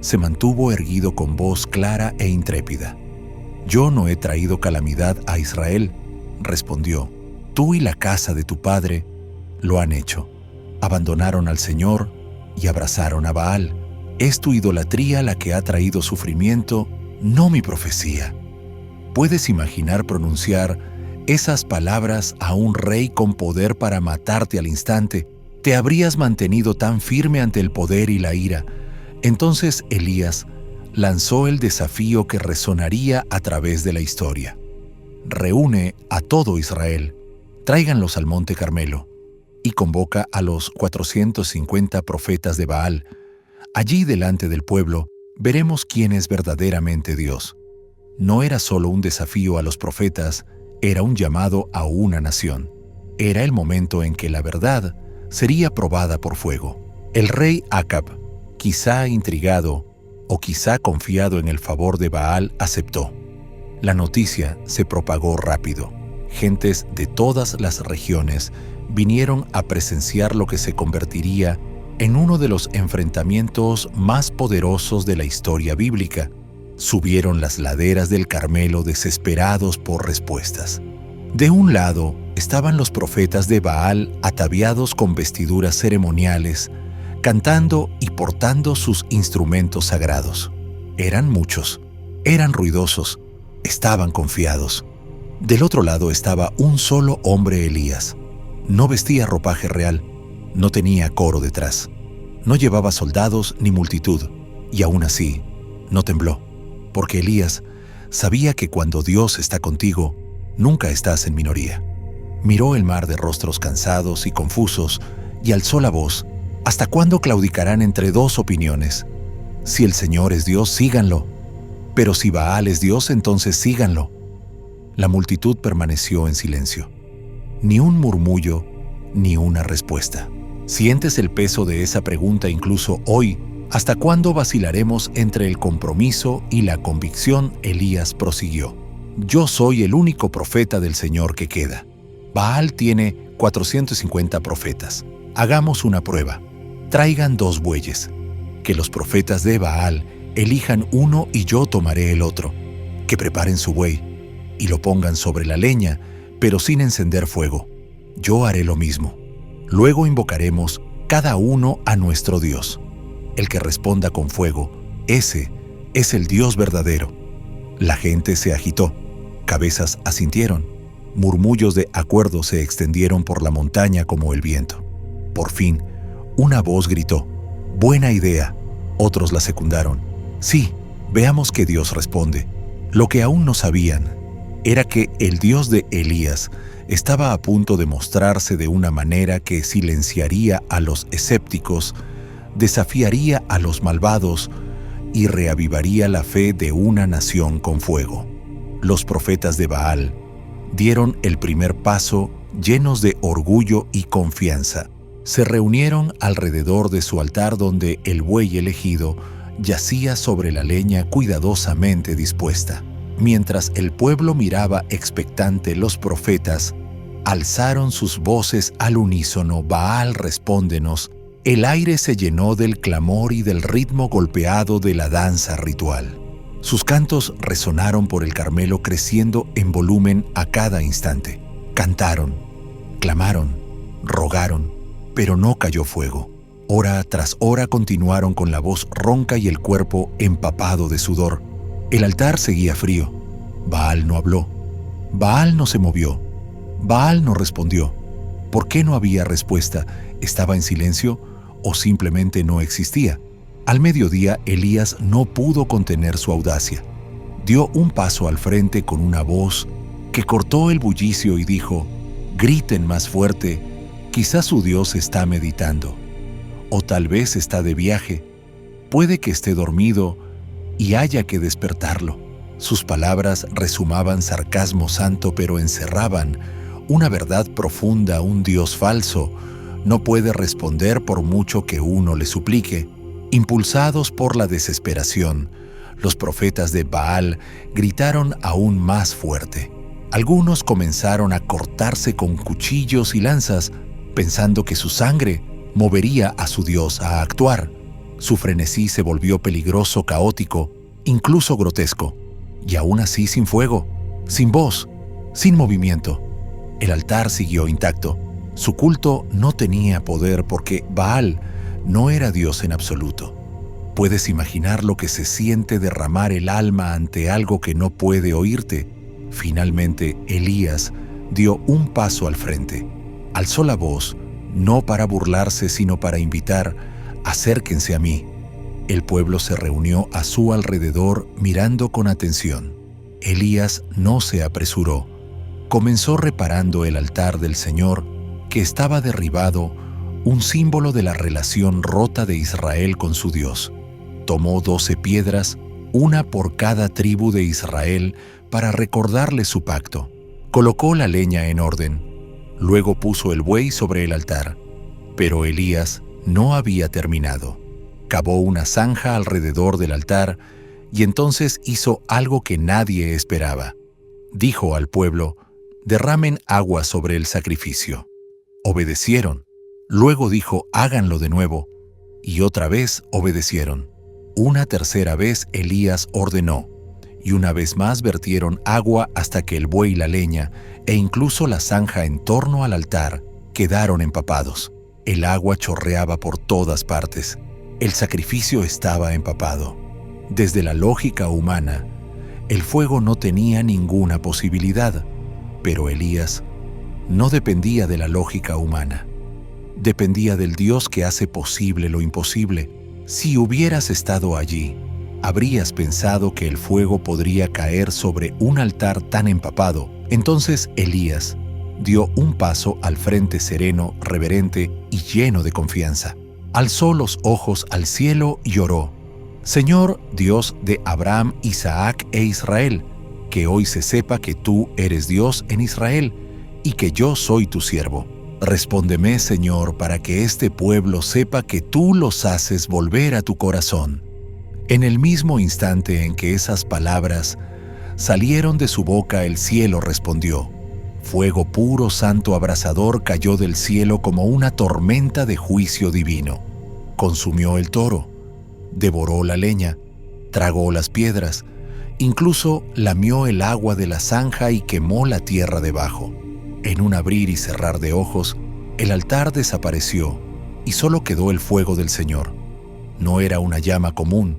Speaker 1: se mantuvo erguido con voz clara e intrépida. «Yo no he traído calamidad a Israel», respondió. «Tú y la casa de tu padre lo han hecho. Abandonaron al Señor y abrazaron a Baal. Es tu idolatría la que ha traído sufrimiento, no mi profecía». ¿Puedes imaginar pronunciar esas palabras a un rey con poder para matarte al instante? ¿Te habrías mantenido tan firme ante el poder y la ira? Entonces Elías lanzó el desafío que resonaría a través de la historia. «Reúne a todo Israel, tráiganlos al monte Carmelo», y convoca a los 450 profetas de Baal. Allí, delante del pueblo, veremos quién es verdaderamente Dios. No era solo un desafío a los profetas, era un llamado a una nación. Era el momento en que la verdad sería probada por fuego. El rey Acab, quizá intrigado o quizá confiado en el favor de Baal, aceptó. La noticia se propagó rápido. Gentes de todas las regiones vinieron a presenciar lo que se convertiría en uno de los enfrentamientos más poderosos de la historia bíblica. Subieron las laderas del Carmelo desesperados por respuestas. De un lado estaban los profetas de Baal, ataviados con vestiduras ceremoniales, cantando y portando sus instrumentos sagrados. Eran muchos, eran ruidosos, estaban confiados. Del otro lado estaba un solo hombre, Elías. No vestía ropaje real, no tenía coro detrás, no llevaba soldados ni multitud, y aún así no tembló, porque Elías sabía que cuando Dios está contigo, nunca estás en minoría. Miró el mar de rostros cansados y confusos y alzó la voz: ¿hasta cuándo claudicarán entre dos opiniones? Si el Señor es Dios, síganlo, pero si Baal es Dios, entonces síganlo. La multitud permaneció en silencio. Ni un murmullo, ni una respuesta. ¿Sientes el peso de esa pregunta incluso hoy? ¿Hasta cuándo vacilaremos entre el compromiso y la convicción? Elías prosiguió: yo soy el único profeta del Señor que queda. Baal tiene 450 profetas. Hagamos una prueba. Traigan 2 bueyes. Que los profetas de Baal elijan uno y yo tomaré el otro. Que preparen su buey y lo pongan sobre la leña, pero sin encender fuego. Yo haré lo mismo. Luego invocaremos cada uno a nuestro Dios. El que responda con fuego, ese es el Dios verdadero. La gente se agitó, cabezas asintieron, murmullos de acuerdo se extendieron por la montaña como el viento. Por fin, una voz gritó: «Buena idea». Otros la secundaron: «Sí, veamos qué Dios responde». Lo que aún no sabían era que el Dios de Elías estaba a punto de mostrarse de una manera que silenciaría a los escépticos, desafiaría a los malvados y reavivaría la fe de una nación con fuego. Los profetas de Baal dieron el primer paso llenos de orgullo y confianza. Se reunieron alrededor de su altar donde el buey elegido yacía sobre la leña cuidadosamente dispuesta. Mientras el pueblo miraba expectante, los profetas alzaron sus voces al unísono: Baal, respóndenos. El aire se llenó del clamor y del ritmo golpeado de la danza ritual. Sus cantos resonaron por el Carmelo, creciendo en volumen a cada instante. Cantaron, clamaron, rogaron, pero no cayó fuego. Hora tras hora continuaron con la voz ronca y el cuerpo empapado de sudor. El altar seguía frío. Baal no habló. Baal no se movió. Baal no respondió. ¿Por qué no había respuesta? ¿Estaba en silencio o simplemente no existía? Al mediodía, Elías no pudo contener su audacia. Dio un paso al frente con una voz que cortó el bullicio y dijo: «Griten más fuerte, quizás su Dios está meditando. O tal vez está de viaje. Puede que esté dormido y haya que despertarlo». Sus palabras rezumaban sarcasmo santo, pero encerraban una verdad profunda. Un Dios falso no puede responder por mucho que uno le suplique. Impulsados por la desesperación, los profetas de Baal gritaron aún más fuerte. Algunos comenzaron a cortarse con cuchillos y lanzas, pensando que su sangre movería a su Dios a actuar. Su frenesí se volvió peligroso, caótico, incluso grotesco. Y aún así, sin fuego, sin voz, sin movimiento, el altar siguió intacto. Su culto no tenía poder porque Baal no era Dios en absoluto. ¿Puedes imaginar lo que se siente derramar el alma ante algo que no puede oírte? Finalmente, Elías dio un paso al frente. Alzó la voz, no para burlarse, sino para invitar: «Acérquense a mí». El pueblo se reunió a su alrededor mirando con atención. Elías no se apresuró. Comenzó reparando el altar del Señor, que estaba derribado, un símbolo de la relación rota de Israel con su Dios. Tomó 12 piedras, una por cada tribu de Israel, para recordarle su pacto. Colocó la leña en orden. Luego puso el buey sobre el altar. Pero Elías no había terminado. Cavó una zanja alrededor del altar y entonces hizo algo que nadie esperaba. Dijo al pueblo: «Derramen agua sobre el sacrificio». Obedecieron. Luego dijo: «Háganlo de nuevo». Y otra vez obedecieron. Una tercera vez Elías ordenó, y una vez más vertieron agua hasta que el buey, la leña e incluso la zanja en torno al altar quedaron empapados. El agua chorreaba por todas partes. El sacrificio estaba empapado. Desde la lógica humana, el fuego no tenía ninguna posibilidad, pero Elías no dependía de la lógica humana. Dependía del Dios que hace posible lo imposible. Si hubieras estado allí, habrías pensado que el fuego podría caer sobre un altar tan empapado. Entonces Elías dio un paso al frente, sereno, reverente y lleno de confianza. Alzó los ojos al cielo y oró: «Señor Dios de Abraham, Isaac e Israel, que hoy se sepa que tú eres Dios en Israel y que yo soy tu siervo. Respóndeme, Señor, para que este pueblo sepa que tú los haces volver a tu corazón». En el mismo instante en que esas palabras salieron de su boca, el cielo respondió. Fuego puro, santo, abrasador cayó del cielo como una tormenta de juicio divino. Consumió el toro, devoró la leña, tragó las piedras, incluso lamió el agua de la zanja y quemó la tierra debajo. En un abrir y cerrar de ojos, el altar desapareció y solo quedó el fuego del Señor. No era una llama común,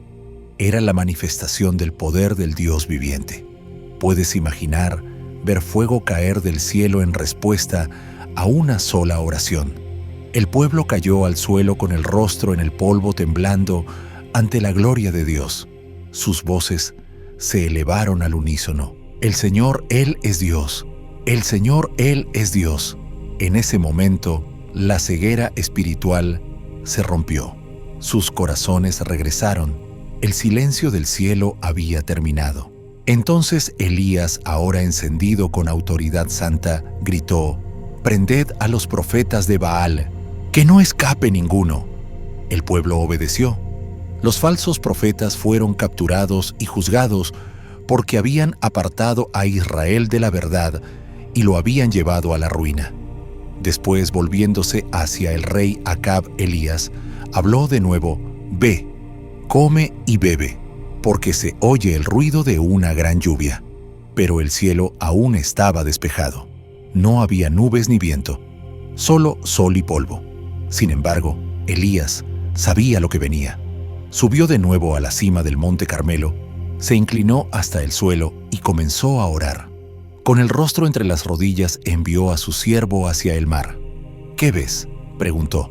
Speaker 1: era la manifestación del poder del Dios viviente. Puedes imaginar ver fuego caer del cielo en respuesta a una sola oración. El pueblo cayó al suelo con el rostro en el polvo, temblando ante la gloria de Dios. Sus voces se elevaron al unísono. «El Señor, Él es Dios. El Señor, Él es Dios». En ese momento, la ceguera espiritual se rompió. Sus corazones regresaron. El silencio del cielo había terminado. Entonces Elías, ahora encendido con autoridad santa, gritó: «Prended a los profetas de Baal». Que no escape ninguno. El pueblo obedeció. Los falsos profetas fueron capturados y juzgados porque habían apartado a Israel de la verdad y lo habían llevado a la ruina. Después, volviéndose hacia el rey Acab, Elías habló de nuevo: «Ve, come y bebe, porque se oye el ruido de una gran lluvia». Pero el cielo aún estaba despejado. No había nubes ni viento, solo sol y polvo. Sin embargo, Elías sabía lo que venía. Subió de nuevo a la cima del monte Carmelo, se inclinó hasta el suelo y comenzó a orar. Con el rostro entre las rodillas envió a su siervo hacia el mar. «¿Qué ves?», preguntó.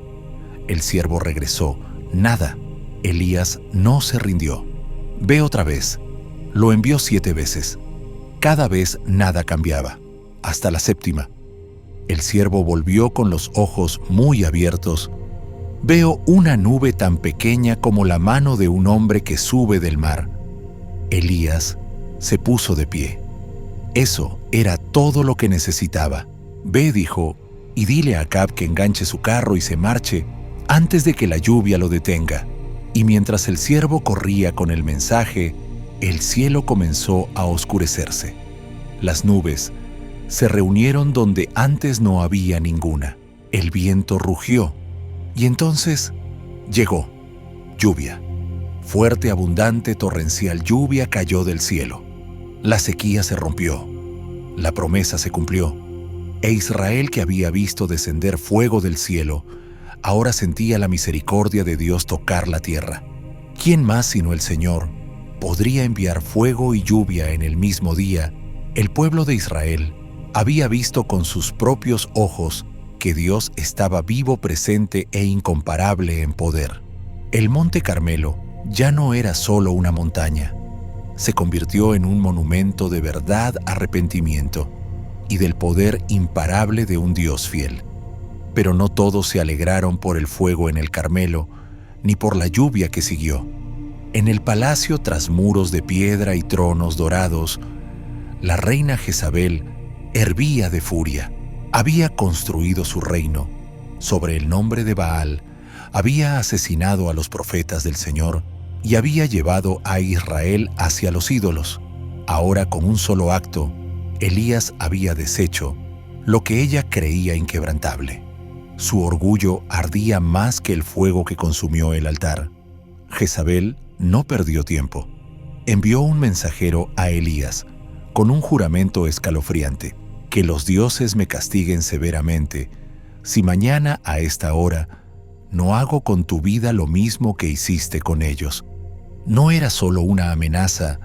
Speaker 1: El siervo regresó: «Nada». Elías no se rindió. «Ve otra vez». Lo envió 7 veces. Cada vez nada cambiaba, hasta la séptima. El siervo volvió con los ojos muy abiertos. «Veo una nube tan pequeña como la mano de un hombre que sube del mar». Elías se puso de pie. Eso era todo lo que necesitaba. «Ve», dijo, «y dile a Acab que enganche su carro y se marche antes de que la lluvia lo detenga». Y mientras el siervo corría con el mensaje, el cielo comenzó a oscurecerse. Las nubes se reunieron donde antes no había ninguna. El viento rugió y entonces llegó lluvia. Fuerte, abundante, torrencial lluvia cayó del cielo. La sequía se rompió. La promesa se cumplió. E Israel, que había visto descender fuego del cielo, ahora sentía la misericordia de Dios tocar la tierra. ¿Quién más sino el Señor podría enviar fuego y lluvia en el mismo día? El pueblo de Israel había visto con sus propios ojos que Dios estaba vivo, presente e incomparable en poder. El monte Carmelo ya no era solo una montaña. Se convirtió en un monumento de verdad, arrepentimiento y del poder imparable de un Dios fiel. Pero no todos se alegraron por el fuego en el Carmelo, ni por la lluvia que siguió. En el palacio, tras muros de piedra y tronos dorados, la reina Jezabel hervía de furia. Había construido su reino sobre el nombre de Baal, había asesinado a los profetas del Señor y había llevado a Israel hacia los ídolos. Ahora, con un solo acto, Elías había deshecho lo que ella creía inquebrantable. Su orgullo ardía más que el fuego que consumió el altar. Jezabel no perdió tiempo. Envió un mensajero a Elías con un juramento escalofriante: «Que los dioses me castiguen severamente si mañana a esta hora no hago con tu vida lo mismo que hiciste con ellos». No era solo una amenaza,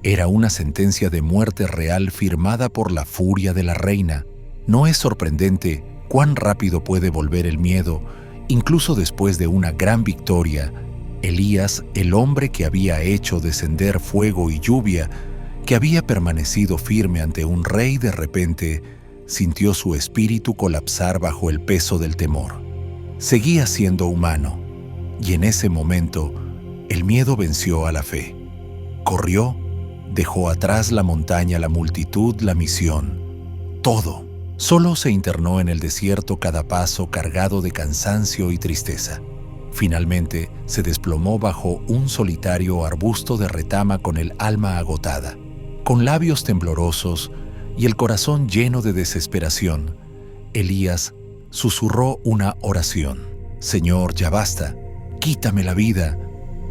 Speaker 1: era una sentencia de muerte real firmada por la furia de la reina. ¿No es sorprendente cuán rápido puede volver el miedo, incluso después de una gran victoria? Elías, el hombre que había hecho descender fuego y lluvia, que había permanecido firme ante un rey, de repente sintió su espíritu colapsar bajo el peso del temor. Seguía siendo humano, y en ese momento el miedo venció a la fe. Corrió, dejó atrás la montaña, la multitud, la misión, todo. Solo se internó en el desierto, cada paso cargado de cansancio y tristeza. Finalmente se desplomó bajo un solitario arbusto de retama con el alma agotada. Con labios temblorosos y el corazón lleno de desesperación, Elías susurró una oración: «Señor, ya basta, quítame la vida.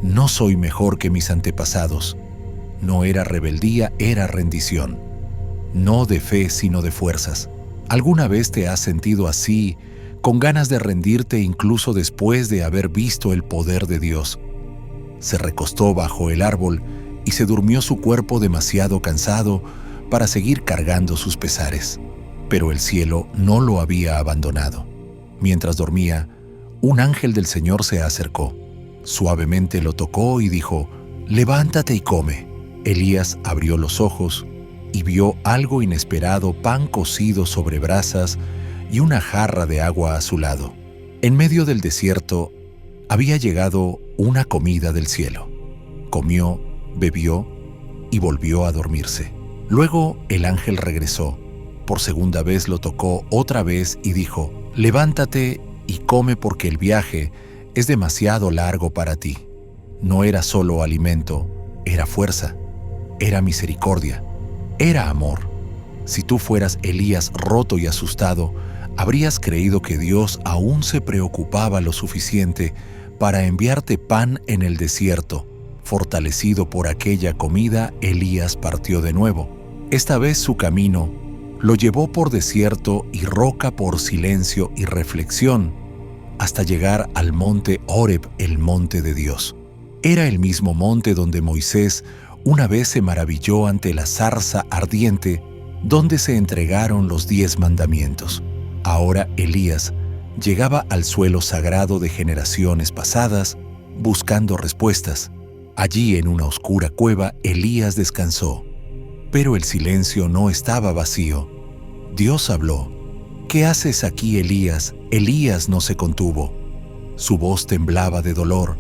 Speaker 1: No soy mejor que mis antepasados». No era rebeldía, era rendición. No de fe, sino de fuerzas. ¿Alguna vez te has sentido así, con ganas de rendirte incluso después de haber visto el poder de Dios? Se recostó bajo el árbol y se durmió su cuerpo demasiado cansado para seguir cargando sus pesares. Pero el cielo no lo había abandonado. Mientras dormía, un ángel del Señor se acercó. Suavemente lo tocó y dijo: «Levántate y come». Elías abrió los ojos y vio algo inesperado: pan cocido sobre brasas y una jarra de agua a su lado. En medio del desierto había llegado una comida del cielo. Comió, bebió y volvió a dormirse. Luego el ángel regresó. Por segunda vez lo tocó otra vez y dijo: «Levántate y come porque el viaje es demasiado largo para ti. No era solo alimento, era fuerza, era misericordia, era amor. Si tú fueras Elías roto y asustado, habrías creído que Dios aún se preocupaba lo suficiente para enviarte pan en el desierto. Fortalecido por aquella comida, Elías partió de nuevo. Esta vez su camino lo llevó por desierto y roca, por silencio y reflexión, hasta llegar al monte Horeb, el monte de Dios. Era el mismo monte donde Moisés una vez se maravilló ante la zarza ardiente, donde se entregaron los 10 mandamientos. Ahora Elías llegaba al suelo sagrado de generaciones pasadas, buscando respuestas. Allí, en una oscura cueva, Elías descansó. Pero el silencio no estaba vacío. Dios habló. «¿Qué haces aquí, Elías?» Elías no se contuvo. Su voz temblaba de dolor.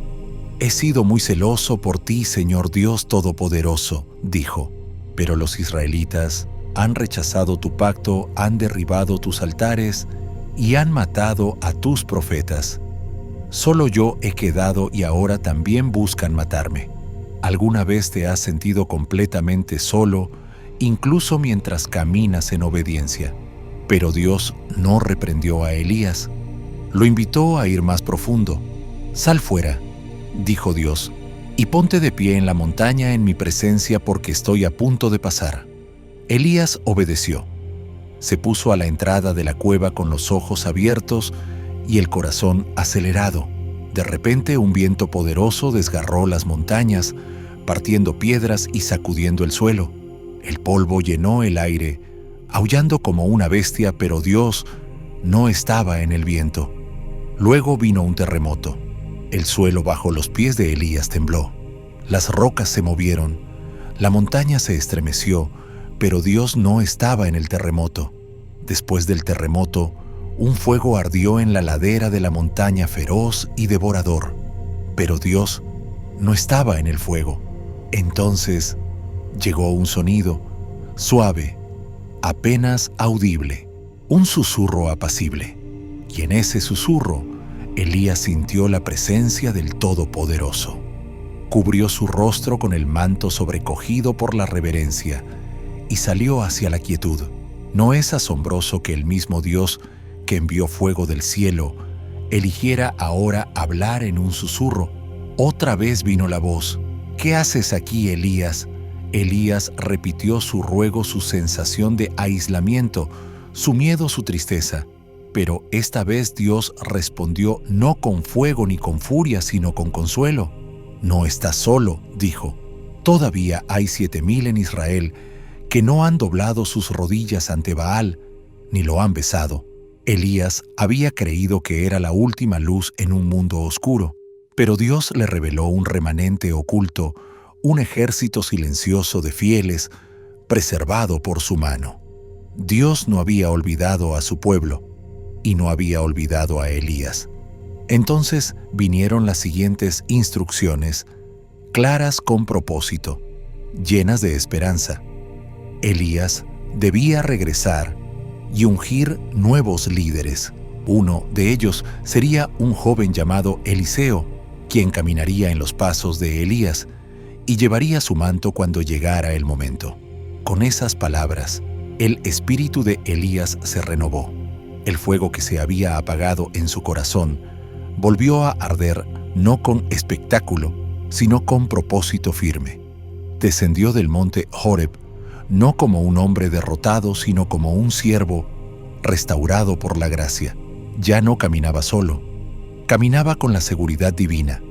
Speaker 1: «He sido muy celoso por ti, Señor Dios Todopoderoso», dijo. «Pero los israelitas han rechazado tu pacto, han derribado tus altares y han matado a tus profetas. Solo yo he quedado y ahora también buscan matarme». ¿Alguna vez te has sentido completamente solo, incluso mientras caminas en obediencia? Pero Dios no reprendió a Elías. Lo invitó a ir más profundo. «Sal fuera», dijo Dios, «y ponte de pie en la montaña en mi presencia porque estoy a punto de pasar». Elías obedeció. Se puso a la entrada de la cueva con los ojos abiertos y el corazón acelerado. De repente un viento poderoso desgarró las montañas, partiendo piedras y sacudiendo el suelo. El polvo llenó el aire, aullando como una bestia, pero Dios no estaba en el viento. Luego vino un terremoto. El suelo bajo los pies de Elías tembló. Las rocas se movieron. La montaña se estremeció, pero Dios no estaba en el terremoto. Después del terremoto, un fuego ardió en la ladera de la montaña feroz y devorador, pero Dios no estaba en el fuego. Entonces llegó un sonido, suave, apenas audible, un susurro apacible. Y en ese susurro, Elías sintió la presencia del Todopoderoso. Cubrió su rostro con el manto sobrecogido por la reverencia y salió hacia la quietud. ¿No es asombroso que el mismo Dios que envió fuego del cielo eligiera ahora hablar en un susurro? Otra vez vino la voz. «¿Qué haces aquí, Elías?» Elías repitió su ruego, su sensación de aislamiento, su miedo, su tristeza. Pero esta vez Dios respondió no con fuego ni con furia, sino con consuelo. «No estás solo», dijo. «Todavía hay 7,000 en Israel que no han doblado sus rodillas ante Baal, ni lo han besado». Elías había creído que era la última luz en un mundo oscuro, pero Dios le reveló un remanente oculto, un ejército silencioso de fieles, preservado por su mano. Dios no había olvidado a su pueblo, y no había olvidado a Elías. Entonces vinieron las siguientes instrucciones, claras con propósito, llenas de esperanza. Elías debía regresar y ungir nuevos líderes. Uno de ellos sería un joven llamado Eliseo, quien caminaría en los pasos de Elías y llevaría su manto cuando llegara el momento. Con esas palabras, el espíritu de Elías se renovó. El fuego que se había apagado en su corazón volvió a arder no con espectáculo, sino con propósito firme. Descendió del monte Horeb no como un hombre derrotado, sino como un siervo restaurado por la gracia. Ya no caminaba solo, caminaba con la seguridad divina,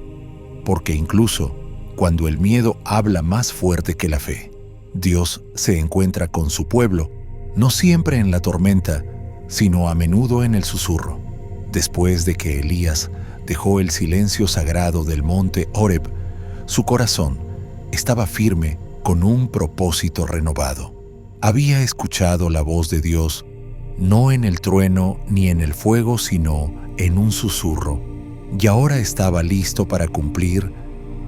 Speaker 1: porque incluso cuando el miedo habla más fuerte que la fe, Dios se encuentra con su pueblo, no siempre en la tormenta, sino a menudo en el susurro. Después de que Elías dejó el silencio sagrado del monte Horeb, su corazón estaba firme con un propósito renovado. Había escuchado la voz de Dios, no en el trueno ni en el fuego, sino en un susurro, y ahora estaba listo para cumplir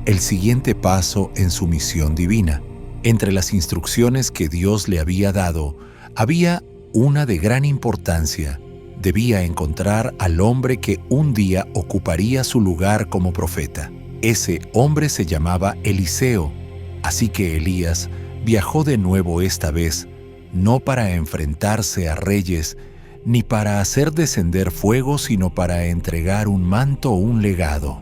Speaker 1: el siguiente paso en su misión divina. Entre las instrucciones que Dios le había dado, había una de gran importancia. Debía encontrar al hombre que un día ocuparía su lugar como profeta. Ese hombre se llamaba Eliseo, así que Elías viajó de nuevo esta vez, no para enfrentarse a reyes, ni para hacer descender fuego, sino para entregar un manto o un legado.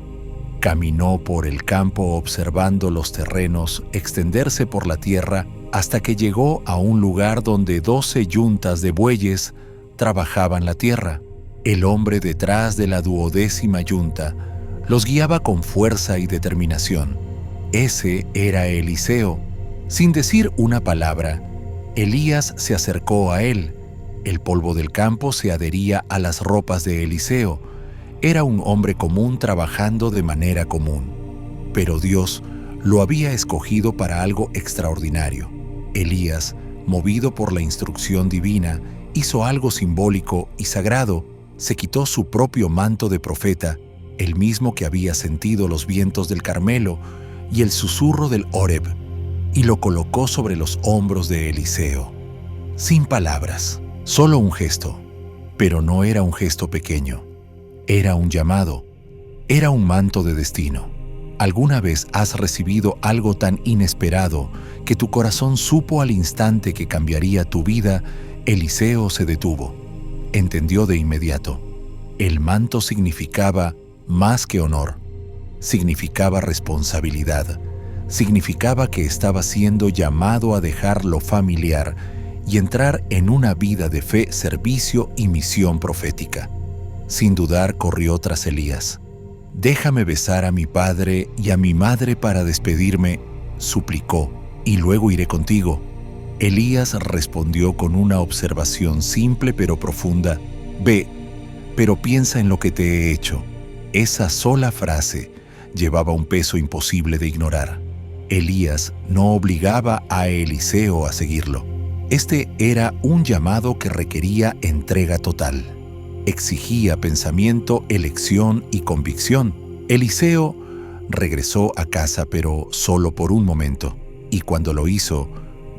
Speaker 1: Caminó por el campo observando los terrenos extenderse por la tierra hasta que llegó a un lugar donde 12 yuntas de bueyes trabajaban la tierra. El hombre detrás de la 12ª yunta los guiaba con fuerza y determinación. Ese era Eliseo. Sin decir una palabra, Elías se acercó a él. El polvo del campo se adhería a las ropas de Eliseo. Era un hombre común trabajando de manera común. Pero Dios lo había escogido para algo extraordinario. Elías, movido por la instrucción divina, hizo algo simbólico y sagrado. Se quitó su propio manto de profeta, el mismo que había sentido los vientos del Carmelo y el susurro del Horeb, y lo colocó sobre los hombros de Eliseo. Sin palabras, solo un gesto, pero no era un gesto pequeño. Era un llamado, era un manto de destino. ¿Alguna vez has recibido algo tan inesperado que tu corazón supo al instante que cambiaría tu vida? Eliseo se detuvo. Entendió de inmediato. El manto significaba más que honor. Significaba responsabilidad. Significaba que estaba siendo llamado a dejar lo familiar y entrar en una vida de fe, servicio y misión profética. Sin dudar, corrió tras Elías. «Déjame besar a mi padre y a mi madre para despedirme», suplicó, «y luego iré contigo». Elías respondió con una observación simple pero profunda: «Ve, pero piensa en lo que te he hecho». Esa sola frase llevaba un peso imposible de ignorar. Elías no obligaba a Eliseo a seguirlo. Este era un llamado que requería entrega total. Exigía pensamiento, elección y convicción. Eliseo regresó a casa, pero solo por un momento, y cuando lo hizo,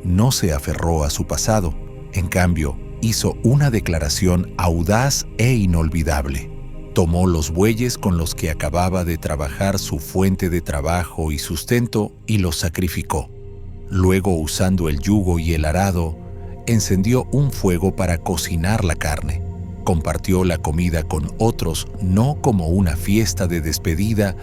Speaker 1: no se aferró a su pasado. En cambio, hizo una declaración audaz e inolvidable. Tomó los bueyes con los que acababa de trabajar su fuente de trabajo y sustento y los sacrificó. Luego, usando el yugo y el arado, encendió un fuego para cocinar la carne. Compartió la comida con otros, no como una fiesta de despedida,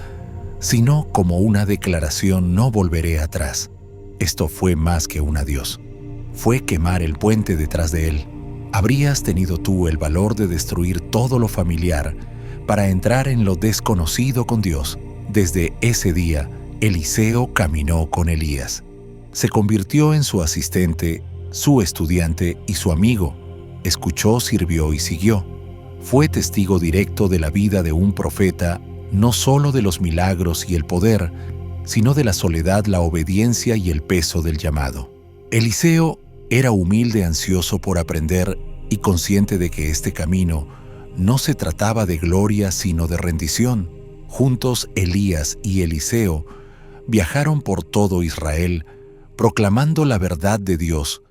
Speaker 1: sino como una declaración: no volveré atrás. Esto fue más que un adiós. Fue quemar el puente detrás de él. ¿Habrías tenido tú el valor de destruir todo lo familiar para entrar en lo desconocido con Dios? Desde ese día, Eliseo caminó con Elías. Se convirtió en su asistente, su estudiante y su amigo. Escuchó, sirvió y siguió. Fue testigo directo de la vida de un profeta, no solo de los milagros y el poder, sino de la soledad, la obediencia y el peso del llamado. Eliseo era humilde, ansioso por aprender y consciente de que este camino no se trataba de gloria sino de rendición. Juntos, Elías y Eliseo viajaron por todo Israel, proclamando la verdad de Dios,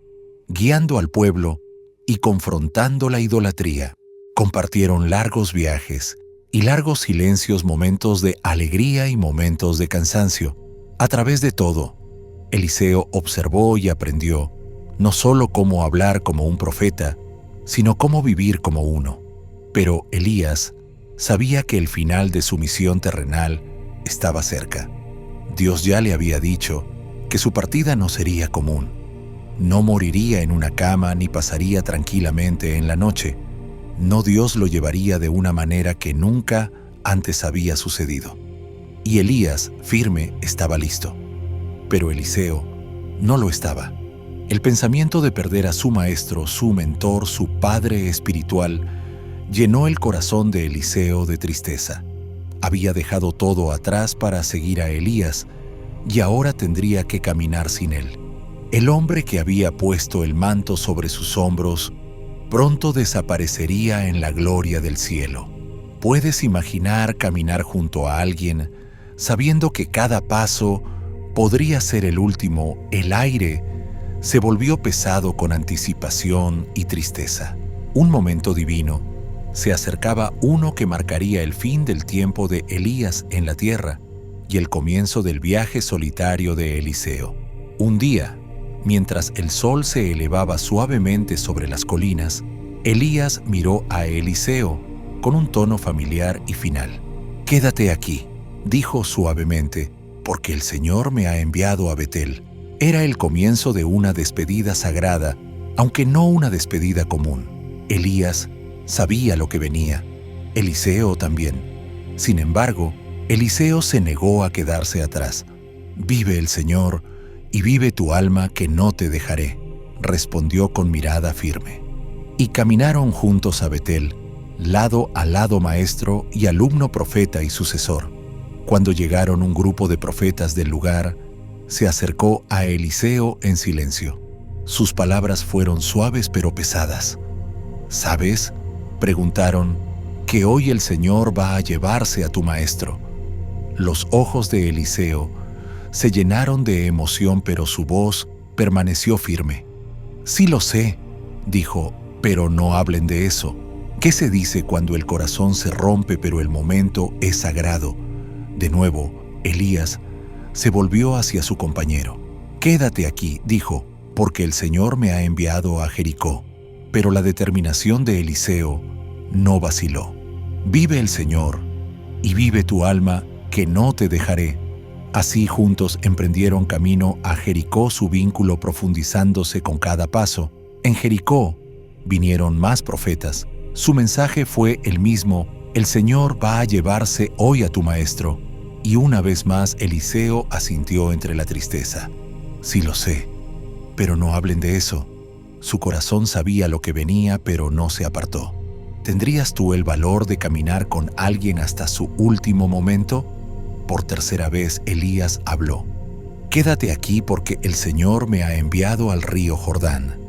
Speaker 1: guiando al pueblo y confrontando la idolatría. Compartieron largos viajes y largos silencios, momentos de alegría y momentos de cansancio. A través de todo, Eliseo observó y aprendió no solo cómo hablar como un profeta, sino cómo vivir como uno. Pero Elías sabía que el final de su misión terrenal estaba cerca. Dios ya le había dicho que su partida no sería común. No moriría en una cama ni pasaría tranquilamente en la noche. No, Dios lo llevaría de una manera que nunca antes había sucedido. Y Elías, firme, estaba listo. Pero Eliseo no lo estaba. El pensamiento de perder a su maestro, su mentor, su padre espiritual, llenó el corazón de Eliseo de tristeza. Había dejado todo atrás para seguir a Elías y ahora tendría que caminar sin él. El hombre que había puesto el manto sobre sus hombros pronto desaparecería en la gloria del cielo. ¿Puedes imaginar caminar junto a alguien sabiendo que cada paso podría ser el último? El aire se volvió pesado con anticipación y tristeza. Un momento divino Se acercaba uno que marcaría el fin del tiempo de Elías en la tierra y el comienzo del viaje solitario de Eliseo. Un día, mientras el sol se elevaba suavemente sobre las colinas, Elías miró a Eliseo con un tono familiar y final. «Quédate aquí», dijo suavemente, «porque el Señor me ha enviado a Betel». Era el comienzo de una despedida sagrada, aunque no una despedida común. Elías sabía lo que venía, Eliseo también. Sin embargo, Eliseo se negó a quedarse atrás. «Vive el Señor, y vive tu alma que no te dejaré», respondió con mirada firme. Y caminaron juntos a Betel, lado a lado maestro y alumno profeta y sucesor. Cuando llegaron un grupo de profetas del lugar, se acercó a Eliseo en silencio. Sus palabras fueron suaves pero pesadas. «¿Sabes?», preguntaron, «que hoy el Señor va a llevarse a tu maestro». Los ojos de Eliseo se llenaron de emoción, pero su voz permaneció firme. «Sí lo sé», dijo, «pero no hablen de eso. ¿Qué se dice cuando el corazón se rompe pero el momento es sagrado?» De nuevo, Elías se volvió hacia su compañero. «Quédate aquí», dijo, «porque el Señor me ha enviado a Jericó». Pero la determinación de Eliseo no vaciló. «Vive el Señor, y vive tu alma, que no te dejaré». Así juntos emprendieron camino a Jericó, su vínculo profundizándose con cada paso. En Jericó vinieron más profetas. Su mensaje fue el mismo: «El Señor va a llevarse hoy a tu maestro». Y una vez más Eliseo asintió entre la tristeza. «Sí lo sé, pero no hablen de eso». Su corazón sabía lo que venía, pero no se apartó. ¿Tendrías tú el valor de caminar con alguien hasta su último momento? Por tercera vez Elías habló. «Quédate aquí porque el Señor me ha enviado al río Jordán».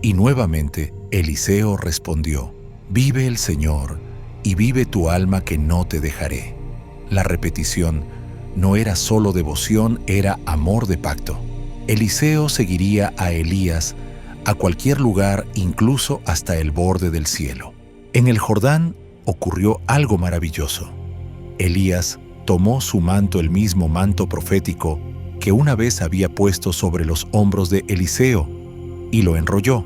Speaker 1: Y nuevamente Eliseo respondió: «Vive el Señor, y vive tu alma que no te dejaré». La repetición no era solo devoción, era amor de pacto. Eliseo seguiría a Elías a cualquier lugar, incluso hasta el borde del cielo. En el Jordán ocurrió algo maravilloso. Elías tomó su manto, el mismo manto profético que una vez había puesto sobre los hombros de Eliseo, y lo enrolló.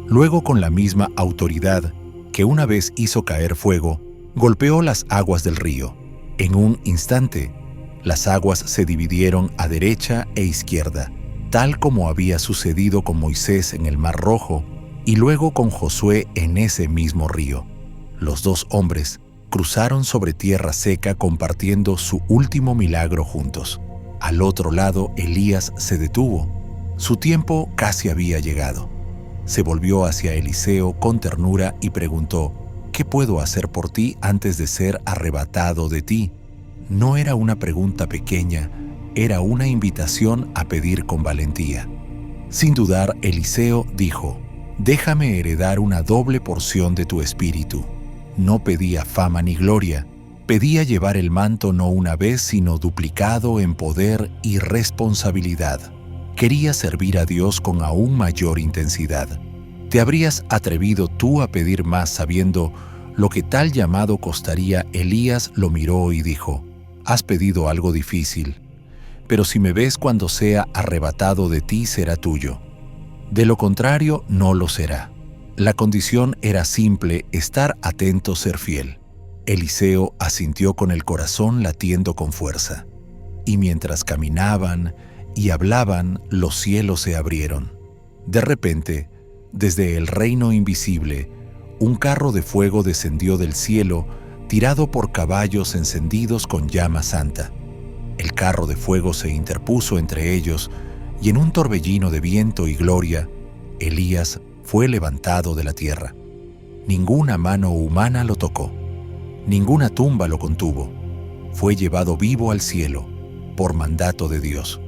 Speaker 1: Luego, con la misma autoridad que una vez hizo caer fuego, golpeó las aguas del río. En un instante, las aguas se dividieron a derecha e izquierda, tal como había sucedido con Moisés en el Mar Rojo y luego con Josué en ese mismo río. Los dos hombres cruzaron sobre tierra seca, compartiendo su último milagro juntos. Al otro lado, Elías se detuvo. Su tiempo casi había llegado. Se volvió hacia Eliseo con ternura y preguntó: «¿Qué puedo hacer por ti antes de ser arrebatado de ti?». No era una pregunta pequeña, era una invitación a pedir con valentía. Sin dudar, Eliseo dijo: «Déjame heredar una doble porción de tu espíritu». No pedía fama ni gloria, pedía llevar el manto no una vez, sino duplicado en poder y responsabilidad. Quería servir a Dios con aún mayor intensidad. ¿Te habrías atrevido tú a pedir más sabiendo lo que tal llamado costaría? Elías lo miró y dijo: «Has pedido algo difícil, pero si me ves cuando sea arrebatado de ti, será tuyo. De lo contrario, no lo será». La condición era simple: estar atento, ser fiel. Eliseo asintió con el corazón latiendo con fuerza. Y mientras caminaban y hablaban, los cielos se abrieron. De repente, desde el reino invisible, un carro de fuego descendió del cielo, tirado por caballos encendidos con llama santa. El carro de fuego se interpuso entre ellos, y en un torbellino de viento y gloria, Elías fue levantado de la tierra. Ninguna mano humana lo tocó, ninguna tumba lo contuvo. Fue llevado vivo al cielo, por mandato de Dios.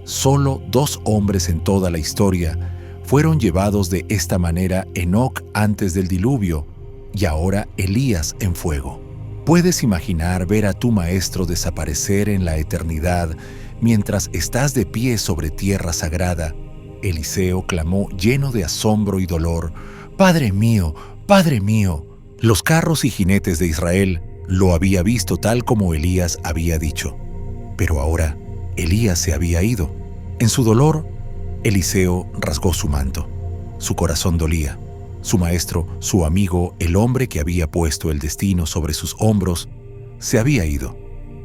Speaker 1: Solo 2 hombres en toda la historia fueron llevados de esta manera: Enoc antes del diluvio y ahora Elías en fuego. ¿Puedes imaginar ver a tu maestro desaparecer en la eternidad mientras estás de pie sobre tierra sagrada? Eliseo clamó lleno de asombro y dolor: «Padre mío, Padre mío, Los carros y jinetes de Israel lo había visto tal como Elías había dicho. Pero ahora Elías se había ido. En su dolor, Eliseo rasgó su manto. Su corazón dolía. Su maestro, su amigo, el hombre que había puesto el destino sobre sus hombros, se había ido.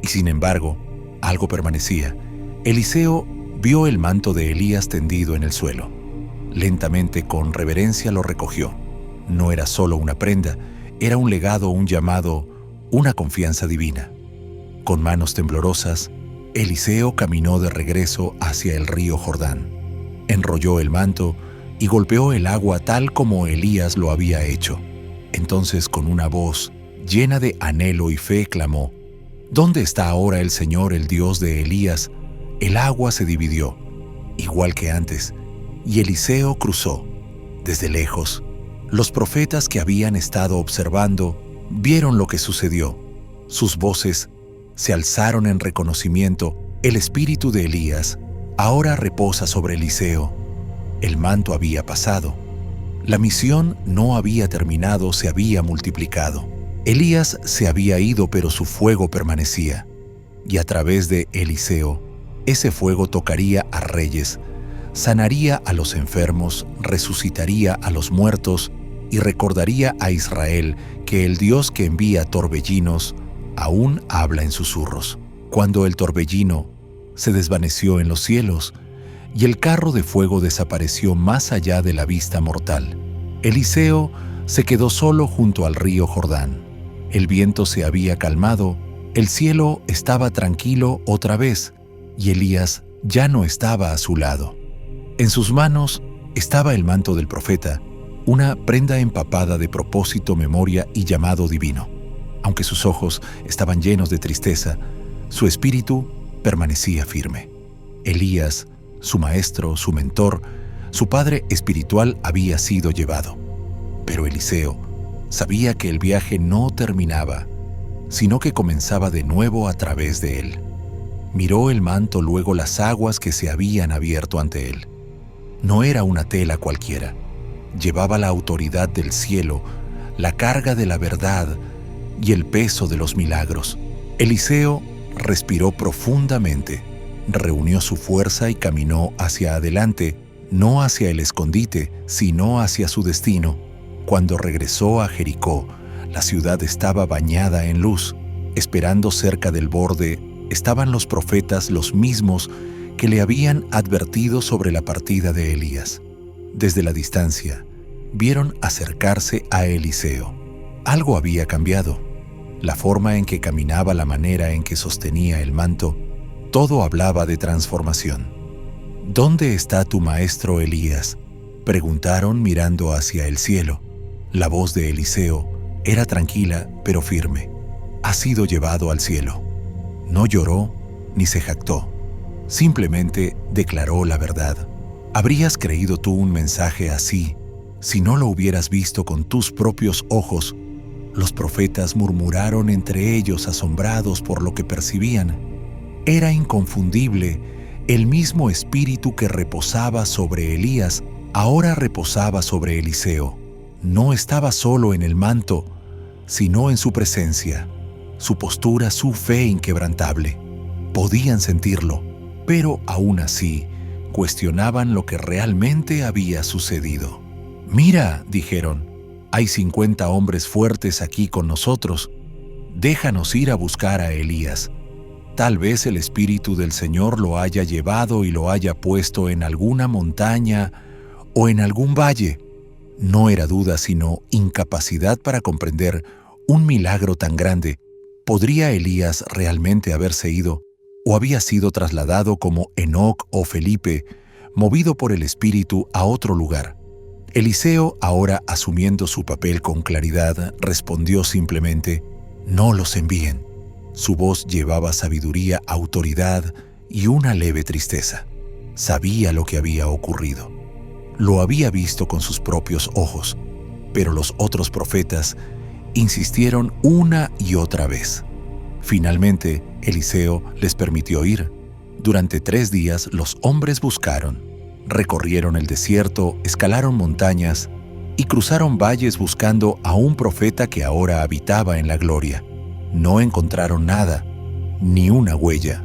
Speaker 1: Y sin embargo, algo permanecía. Eliseo vio el manto de Elías tendido en el suelo. Lentamente, con reverencia, lo recogió. No era solo una prenda, era un legado, un llamado, una confianza divina. Con manos temblorosas, Eliseo caminó de regreso hacia el río Jordán. Enrolló el manto y golpeó el agua tal como Elías lo había hecho. Entonces, con una voz llena de anhelo y fe, clamó: ¿Dónde está ahora el Señor, el Dios de Elías? El agua se dividió, igual que antes, y Eliseo cruzó. Desde lejos, los profetas que habían estado observando vieron lo que sucedió. Sus voces se alzaron en reconocimiento. El espíritu de Elías ahora reposa sobre Eliseo. El manto había pasado. La misión no había terminado, se había multiplicado. Elías se había ido, pero su fuego permanecía. Y a través de Eliseo, ese fuego tocaría a reyes, sanaría a los enfermos, resucitaría a los muertos y recordaría a Israel que el Dios que envía torbellinos aún habla en susurros. Cuando el torbellino se desvaneció en los cielos y el carro de fuego desapareció más allá de la vista mortal, Eliseo se quedó solo junto al río Jordán. El viento se había calmado, el cielo estaba tranquilo otra vez, y Elías ya no estaba a su lado. En sus manos estaba el manto del profeta, una prenda empapada de propósito, memoria y llamado divino. Aunque sus ojos estaban llenos de tristeza, su espíritu permanecía firme. Elías, su maestro, su mentor, su padre espiritual, había sido llevado. Pero Eliseo sabía que el viaje no terminaba, sino que comenzaba de nuevo a través de él. Miró el manto, luego las aguas que se habían abierto ante él. No era una tela cualquiera. Llevaba la autoridad del cielo, la carga de la verdad y el peso de los milagros. Eliseo respiró profundamente, reunió su fuerza y caminó hacia adelante, no hacia el escondite, sino hacia su destino. Cuando regresó a Jericó, la ciudad estaba bañada en luz. Esperando cerca del borde estaban los profetas, los mismos que le habían advertido sobre la partida de Elías. Desde la distancia, vieron acercarse a Eliseo. Algo había cambiado. La forma en que caminaba, la manera en que sostenía el manto, todo hablaba de transformación. ¿Dónde está tu maestro Elías?, preguntaron mirando hacia el cielo. La voz de Eliseo era tranquila pero firme. Ha sido llevado al cielo. No lloró ni se jactó. Simplemente declaró la verdad. ¿Habrías creído tú un mensaje así si no lo hubieras visto con tus propios ojos? Los profetas murmuraron entre ellos, asombrados por lo que percibían. Era inconfundible. El mismo espíritu que reposaba sobre Elías ahora reposaba sobre Eliseo. No estaba solo en el manto, sino en su presencia, su postura, su fe inquebrantable. Podían sentirlo, pero aún así cuestionaban lo que realmente había sucedido. «Mira», dijeron, «hay 50 hombres fuertes aquí con nosotros. Déjanos ir a buscar a Elías. Tal vez el Espíritu del Señor lo haya llevado y lo haya puesto en alguna montaña o en algún valle». No era duda, sino incapacidad para comprender un milagro tan grande. ¿Podría Elías realmente haberse ido o había sido trasladado como Enoc o Felipe, movido por el Espíritu a otro lugar? Eliseo, ahora asumiendo su papel con claridad, respondió simplemente: «No los envíen». Su voz llevaba sabiduría, autoridad y una leve tristeza. Sabía lo que había ocurrido. Lo había visto con sus propios ojos, pero los otros profetas insistieron una y otra vez. Finalmente, Eliseo les permitió ir. Durante 3 días los hombres buscaron, recorrieron el desierto, escalaron montañas y cruzaron valles buscando a un profeta que ahora habitaba en la gloria. No encontraron nada, ni una huella,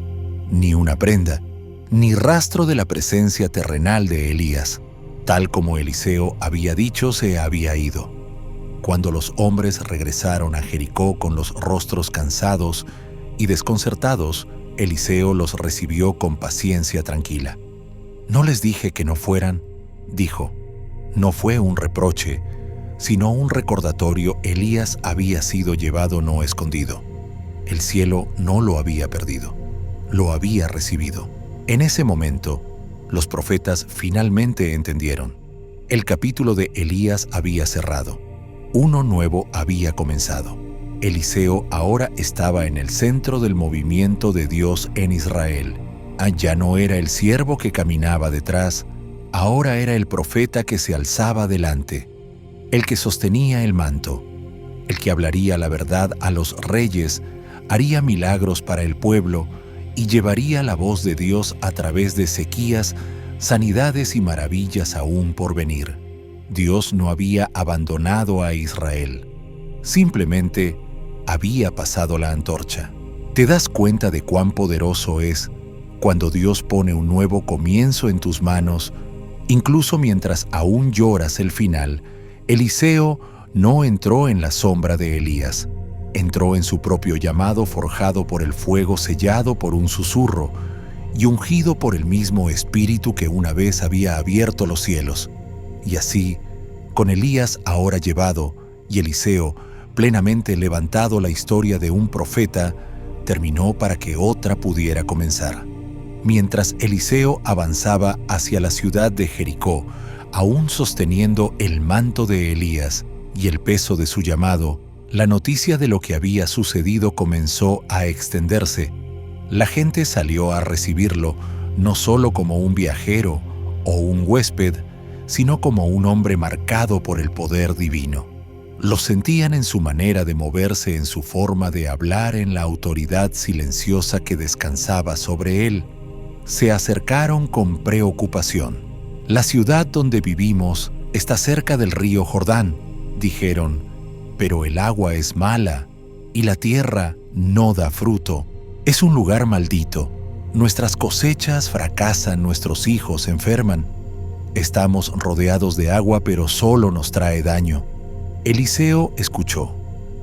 Speaker 1: ni una prenda, ni rastro de la presencia terrenal de Elías. Tal como Eliseo había dicho, se había ido. Cuando los hombres regresaron a Jericó con los rostros cansados y desconcertados, Eliseo los recibió con paciencia tranquila. «¿No les dije que no fueran?», dijo. No fue un reproche, sino un recordatorio. Elías había sido llevado, no escondido. El cielo no lo había perdido, lo había recibido. En ese momento, los profetas finalmente entendieron. El capítulo de Elías había cerrado. Uno nuevo había comenzado. Eliseo ahora estaba en el centro del movimiento de Dios en Israel. Ya no era el siervo que caminaba detrás, ahora era el profeta que se alzaba delante, el que sostenía el manto, el que hablaría la verdad a los reyes, haría milagros para el pueblo y llevaría la voz de Dios a través de sequías, sanidades y maravillas aún por venir. Dios no había abandonado a Israel, simplemente había pasado la antorcha. ¿Te das cuenta de cuán poderoso es cuando Dios pone un nuevo comienzo en tus manos? Incluso mientras aún lloras el final, Eliseo no entró en la sombra de Elías. Entró en su propio llamado, forjado por el fuego, sellado por un susurro y ungido por el mismo Espíritu que una vez había abierto los cielos. Y así, con Elías ahora llevado y Eliseo plenamente levantado, la historia de un profeta terminó para que otra pudiera comenzar. Mientras Eliseo avanzaba hacia la ciudad de Jericó, aún sosteniendo el manto de Elías y el peso de su llamado, la noticia de lo que había sucedido comenzó a extenderse. La gente salió a recibirlo, no solo como un viajero o un huésped, sino como un hombre marcado por el poder divino. Lo sentían en su manera de moverse, en su forma de hablar, en la autoridad silenciosa que descansaba sobre él. Se acercaron con preocupación. «La ciudad donde vivimos está cerca del río Jordán», dijeron, «pero el agua es mala y la tierra no da fruto. Es un lugar maldito. Nuestras cosechas fracasan, nuestros hijos enferman. Estamos rodeados de agua, pero solo nos trae daño». Eliseo escuchó,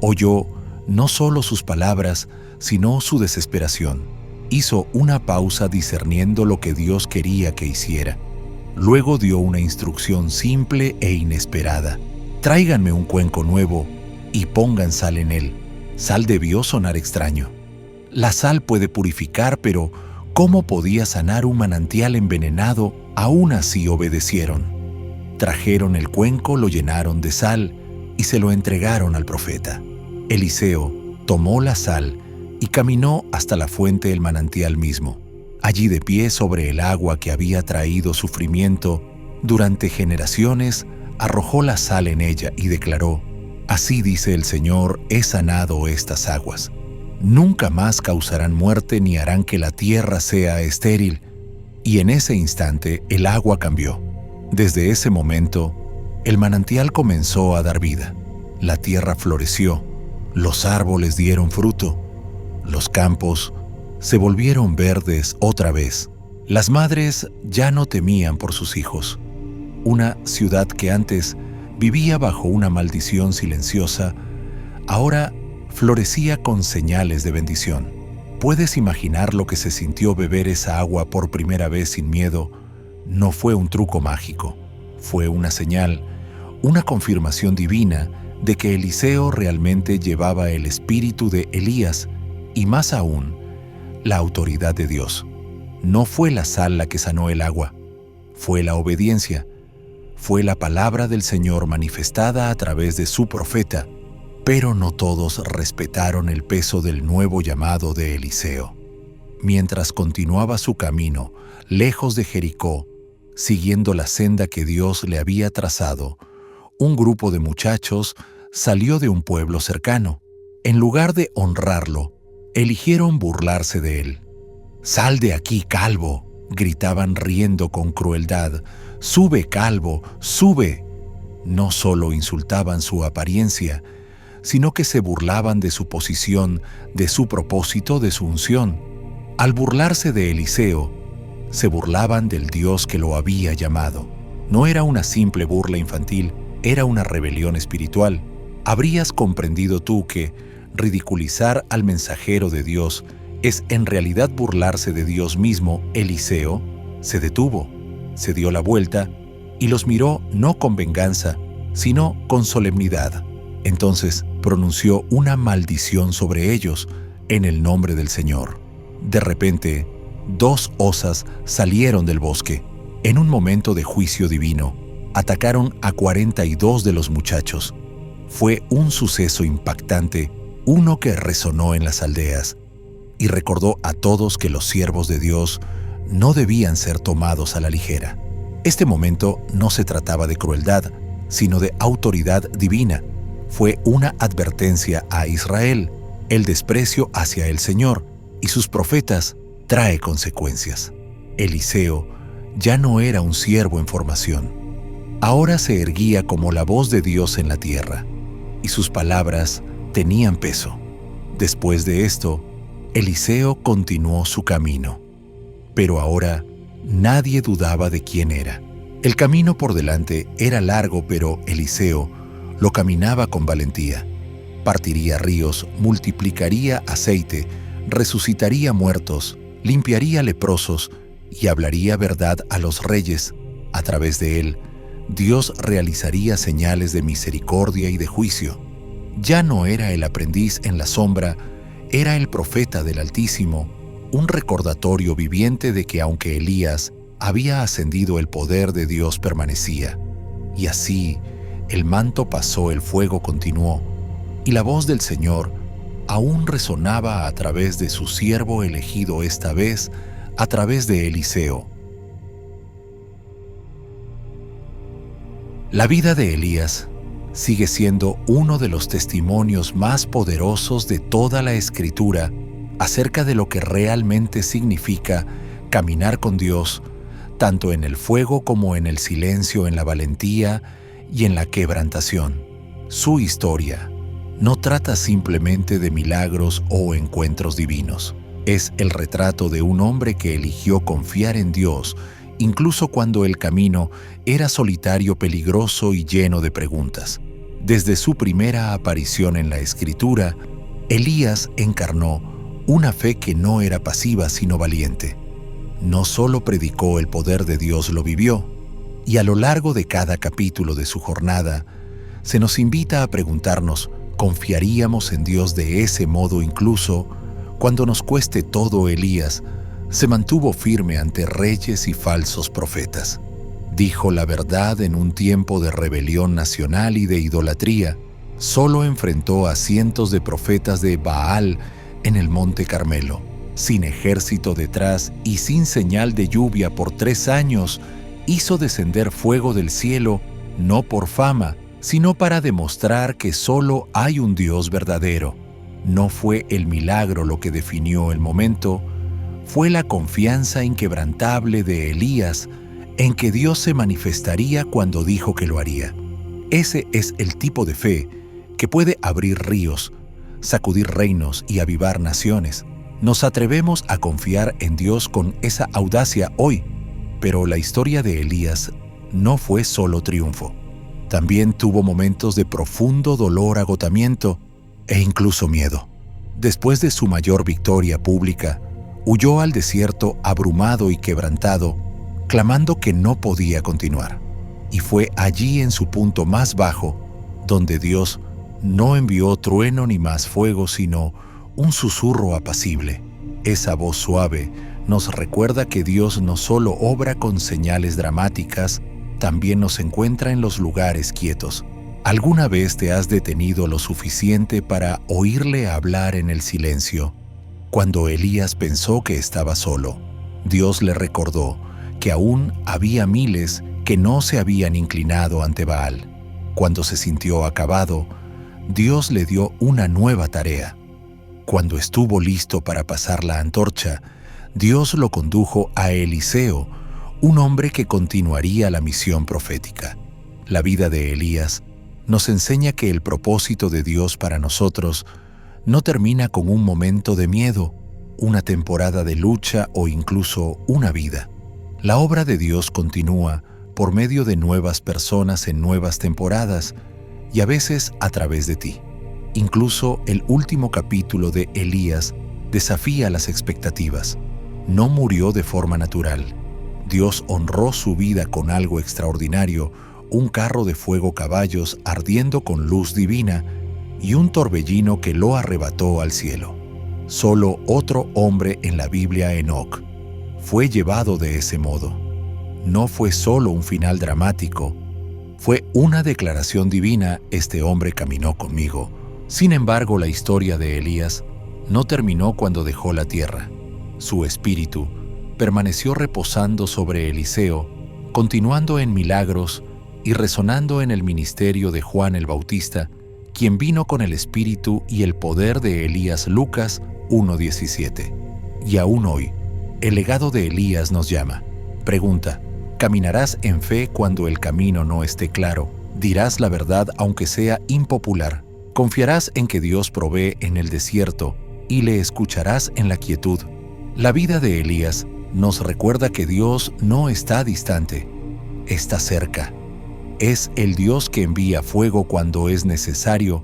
Speaker 1: oyó no solo sus palabras, sino su desesperación. Hizo una pausa discerniendo lo que Dios quería que hiciera. Luego dio una instrucción simple e inesperada. «Tráiganme un cuenco nuevo y pongan sal en él». Sal debió sonar extraño. La sal puede purificar, pero ¿cómo podía sanar un manantial envenenado? Aún así obedecieron. Trajeron el cuenco, lo llenaron de sal y se lo entregaron al profeta. Eliseo tomó la sal y caminó hasta la fuente del manantial mismo. Allí, de pie sobre el agua que había traído sufrimiento durante generaciones, arrojó la sal en ella y declaró: «Así dice el Señor, he sanado estas aguas. Nunca más causarán muerte ni harán que la tierra sea estéril». Y en ese instante el agua cambió. Desde ese momento, el manantial comenzó a dar vida. La tierra floreció, los árboles dieron fruto, los campos se volvieron verdes otra vez. Las madres ya no temían por sus hijos. Una ciudad que antes vivía bajo una maldición silenciosa, ahora florecía con señales de bendición. ¿Puedes imaginar lo que se sintió beber esa agua por primera vez sin miedo? No fue un truco mágico, fue una señal, una confirmación divina de que Eliseo realmente llevaba el espíritu de Elías y, más aún, la autoridad de Dios. No fue la sal la que sanó el agua, fue la obediencia, fue la palabra del Señor manifestada a través de su profeta, pero no todos respetaron el peso del nuevo llamado de Eliseo. Mientras continuaba su camino, lejos de Jericó, siguiendo la senda que Dios le había trazado, un grupo de muchachos salió de un pueblo cercano. En lugar de honrarlo, eligieron burlarse de él. «¡Sal de aquí, calvo!», gritaban riendo con crueldad. «¡Sube, calvo, sube!». no solo insultaban su apariencia, sino que se burlaban de su posición, de su propósito, de su unción. Al burlarse de Eliseo, se burlaban del Dios que lo había llamado. No era una simple burla infantil, era una rebelión espiritual. ¿Habrías comprendido tú que ridiculizar al mensajero de Dios es en realidad burlarse de Dios mismo? Eliseo se detuvo, se dio la vuelta y los miró no con venganza, sino con solemnidad. Entonces pronunció una maldición sobre ellos en el nombre del Señor. De repente, 2 osas salieron del bosque. En un momento de juicio divino, atacaron a 42 de los muchachos. Fue un suceso impactante, uno que resonó en las aldeas y recordó a todos que los siervos de Dios no debían ser tomados a la ligera. Este momento no se trataba de crueldad, sino de autoridad divina. Fue una advertencia a Israel. El desprecio hacia el Señor y sus profetas trae consecuencias. Eliseo ya no era un siervo en formación. Ahora se erguía como la voz de Dios en la tierra, y sus palabras tenían peso. Después de esto, Eliseo continuó su camino. Pero ahora nadie dudaba de quién era. El camino por delante era largo, pero Eliseo lo caminaba con valentía. Partiría ríos, multiplicaría aceite, resucitaría muertos, limpiaría leprosos y hablaría verdad a los reyes. A través de él, Dios realizaría señales de misericordia y de juicio. Ya no era el aprendiz en la sombra, era el profeta del Altísimo, un recordatorio viviente de que aunque Elías había ascendido, el poder de Dios permanecía. Y así, el manto pasó, el fuego continuó, y la voz del Señor aún resonaba a través de su siervo elegido, esta vez a través de Eliseo. La vida de Elías sigue siendo uno de los testimonios más poderosos de toda la Escritura acerca de lo que realmente significa caminar con Dios, tanto en el fuego como en el silencio, en la valentía y en la quebrantación. Su historia no trata simplemente de milagros o encuentros divinos. Es el retrato de un hombre que eligió confiar en Dios, incluso cuando el camino era solitario, peligroso y lleno de preguntas. Desde su primera aparición en la Escritura, Elías encarnó una fe que no era pasiva, sino valiente. No solo predicó el poder de Dios, lo vivió. Y a lo largo de cada capítulo de su jornada, se nos invita a preguntarnos, ¿confiaríamos en Dios de ese modo incluso cuando nos cueste todo? Elías se mantuvo firme ante reyes y falsos profetas. Dijo la verdad en un tiempo de rebelión nacional y de idolatría. Solo enfrentó a cientos de profetas de Baal en el Monte Carmelo. Sin ejército detrás y sin señal de lluvia por 3 años, hizo descender fuego del cielo, no por fama, sino para demostrar que solo hay un Dios verdadero. No fue el milagro lo que definió el momento, fue la confianza inquebrantable de Elías en que Dios se manifestaría cuando dijo que lo haría. Ese es el tipo de fe que puede abrir ríos, sacudir reinos y avivar naciones. Nos atrevemos a confiar en Dios con esa audacia hoy, pero la historia de Elías no fue solo triunfo. También tuvo momentos de profundo dolor, agotamiento e incluso miedo. Después de su mayor victoria pública, huyó al desierto abrumado y quebrantado, clamando que no podía continuar. Y fue allí, en su punto más bajo, donde Dios no envió trueno ni más fuego, sino un susurro apacible. Esa voz suave nos recuerda que Dios no solo obra con señales dramáticas, también nos encuentra en los lugares quietos. ¿Alguna vez te has detenido lo suficiente para oírle hablar en el silencio? Cuando Elías pensó que estaba solo, Dios le recordó que aún había miles que no se habían inclinado ante Baal. Cuando se sintió acabado, Dios le dio una nueva tarea. Cuando estuvo listo para pasar la antorcha, Dios lo condujo a Eliseo, un hombre que continuaría la misión profética. La vida de Elías nos enseña que el propósito de Dios para nosotros no termina con un momento de miedo, una temporada de lucha o incluso una vida. La obra de Dios continúa por medio de nuevas personas en nuevas temporadas y a veces a través de ti. Incluso el último capítulo de Elías desafía las expectativas. No murió de forma natural. Dios honró su vida con algo extraordinario, un carro de fuego caballos ardiendo con luz divina y un torbellino que lo arrebató al cielo. Solo otro hombre en la Biblia, Enoc, fue llevado de ese modo. No fue solo un final dramático, fue una declaración divina: este hombre caminó conmigo. Sin embargo, la historia de Elías no terminó cuando dejó la tierra. Su espíritu permaneció reposando sobre Eliseo, continuando en milagros y resonando en el ministerio de Juan el Bautista, quien vino con el espíritu y el poder de Elías. Lucas 1:17. Y aún hoy, el legado de Elías nos llama. Pregunta: ¿caminarás en fe cuando el camino no esté claro? ¿Dirás la verdad aunque sea impopular? ¿Confiarás en que Dios provee en el desierto y le escucharás en la quietud? La vida de Elías nos recuerda que Dios no está distante, está cerca. Es el Dios que envía fuego cuando es necesario,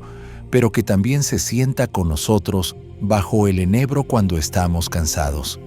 Speaker 1: pero que también se sienta con nosotros bajo el enebro cuando estamos cansados.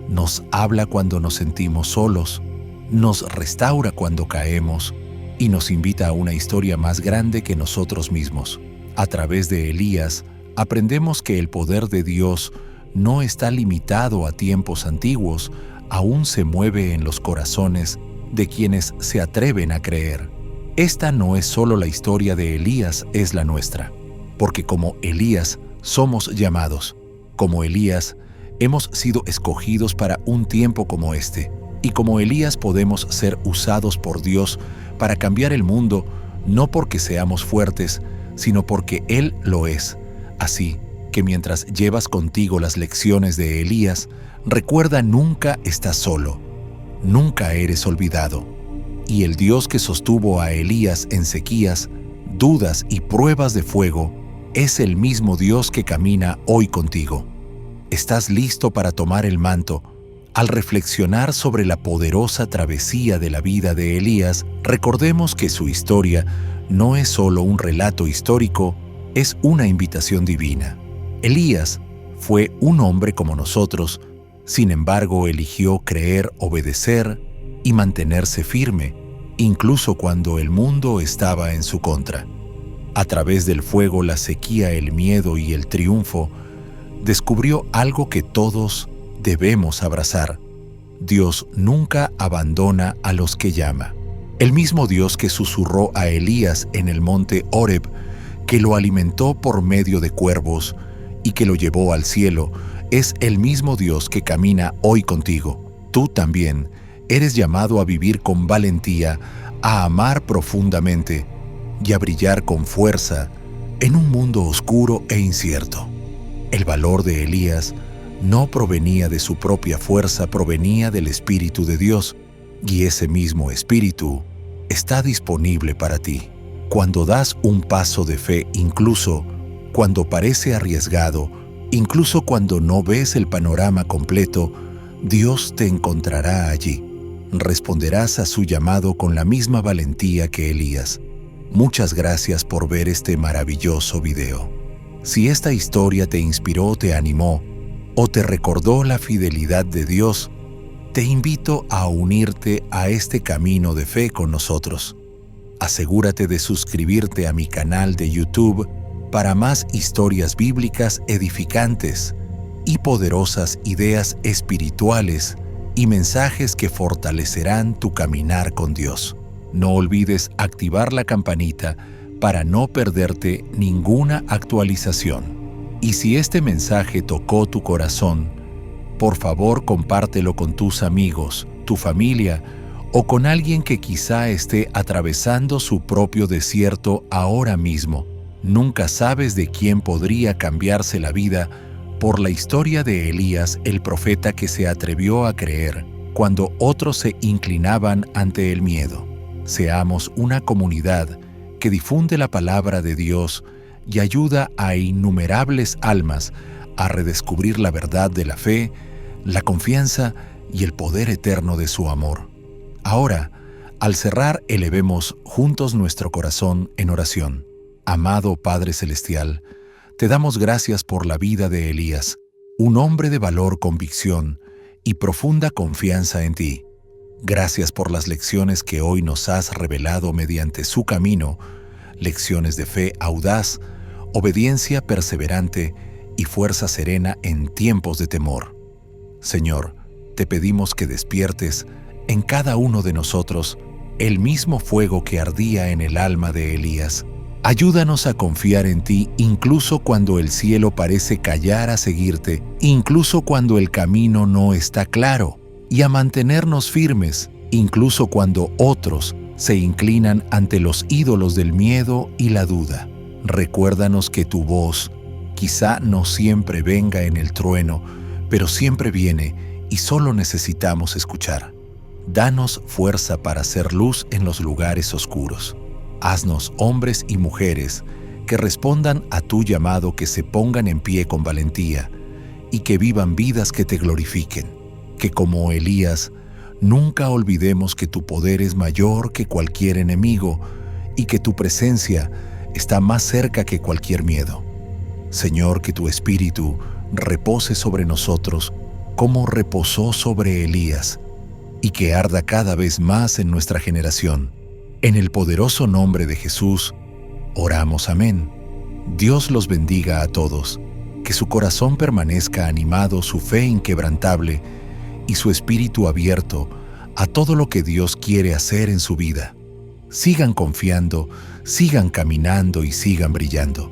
Speaker 1: Nos habla cuando nos sentimos solos, nos restaura cuando caemos y nos invita a una historia más grande que nosotros mismos. A través de Elías, aprendemos que el poder de Dios no está limitado a tiempos antiguos, aún se mueve en los corazones de quienes se atreven a creer. Esta no es solo la historia de Elías, es la nuestra, porque como Elías somos llamados, como Elías hemos sido escogidos para un tiempo como este, y como Elías podemos ser usados por Dios para cambiar el mundo, no porque seamos fuertes, sino porque Él lo es. Así que mientras llevas contigo las lecciones de Elías, recuerda: nunca estás solo, nunca eres olvidado. Y el Dios que sostuvo a Elías en sequías, dudas y pruebas de fuego, es el mismo Dios que camina hoy contigo. ¿Estás listo para tomar el manto? Al reflexionar sobre la poderosa travesía de la vida de Elías, recordemos que su historia no es solo un relato histórico, es una invitación divina. Elías fue un hombre como nosotros, sin embargo eligió creer, obedecer y mantenerse firme, incluso cuando el mundo estaba en su contra. A través del fuego, la sequía, el miedo y el triunfo, descubrió algo que todos debemos abrazar: Dios nunca abandona a los que llama. El mismo Dios que susurró a Elías en el monte Horeb, que lo alimentó por medio de cuervos y que lo llevó al cielo, es el mismo Dios que camina hoy contigo. Tú también eres llamado a vivir con valentía, a amar profundamente y a brillar con fuerza en un mundo oscuro e incierto. El valor de Elías no provenía de su propia fuerza, provenía del Espíritu de Dios, y ese mismo Espíritu está disponible para ti. Cuando das un paso de fe, incluso cuando parece arriesgado, incluso cuando no ves el panorama completo, Dios te encontrará allí. Responderás a su llamado con la misma valentía que Elías. Muchas gracias por ver este maravilloso video. Si esta historia te inspiró, te animó o te recordó la fidelidad de Dios, te invito a unirte a este camino de fe con nosotros. Asegúrate de suscribirte a mi canal de YouTube para más historias bíblicas edificantes y poderosas ideas espirituales y mensajes que fortalecerán tu caminar con Dios. No olvides activar la campanita para no perderte ninguna actualización. Y si este mensaje tocó tu corazón, por favor compártelo con tus amigos, tu familia o con alguien que quizá esté atravesando su propio desierto ahora mismo. Nunca sabes de quién podría cambiarse la vida por la historia de Elías, el profeta que se atrevió a creer cuando otros se inclinaban ante el miedo. Seamos una comunidad que difunde la palabra de Dios y ayuda a innumerables almas a redescubrir la verdad de la fe, la confianza y el poder eterno de su amor. Ahora, al cerrar, elevemos juntos nuestro corazón en oración. Amado Padre Celestial, te damos gracias por la vida de Elías, un hombre de valor, convicción y profunda confianza en ti. Gracias por las lecciones que hoy nos has revelado mediante su camino, lecciones de fe audaz, obediencia perseverante y fuerza serena en tiempos de temor. Señor, te pedimos que despiertes en cada uno de nosotros el mismo fuego que ardía en el alma de Elías. Ayúdanos a confiar en ti incluso cuando el cielo parece callar a seguirte, incluso cuando el camino no está claro, y a mantenernos firmes, incluso cuando otros se inclinan ante los ídolos del miedo y la duda. Recuérdanos que tu voz quizá no siempre venga en el trueno, pero siempre viene y solo necesitamos escuchar. Danos fuerza para hacer luz en los lugares oscuros. Haznos hombres y mujeres que respondan a tu llamado, que se pongan en pie con valentía y que vivan vidas que te glorifiquen. Que como Elías, nunca olvidemos que tu poder es mayor que cualquier enemigo y que tu presencia está más cerca que cualquier miedo. Señor, que tu Espíritu repose sobre nosotros como reposó sobre Elías, y que arda cada vez más en nuestra generación. En el poderoso nombre de Jesús, oramos. Amén. Dios los bendiga a todos, que su corazón permanezca animado, su fe inquebrantable y su espíritu abierto a todo lo que Dios quiere hacer en su vida. Sigan confiando, sigan caminando y sigan brillando.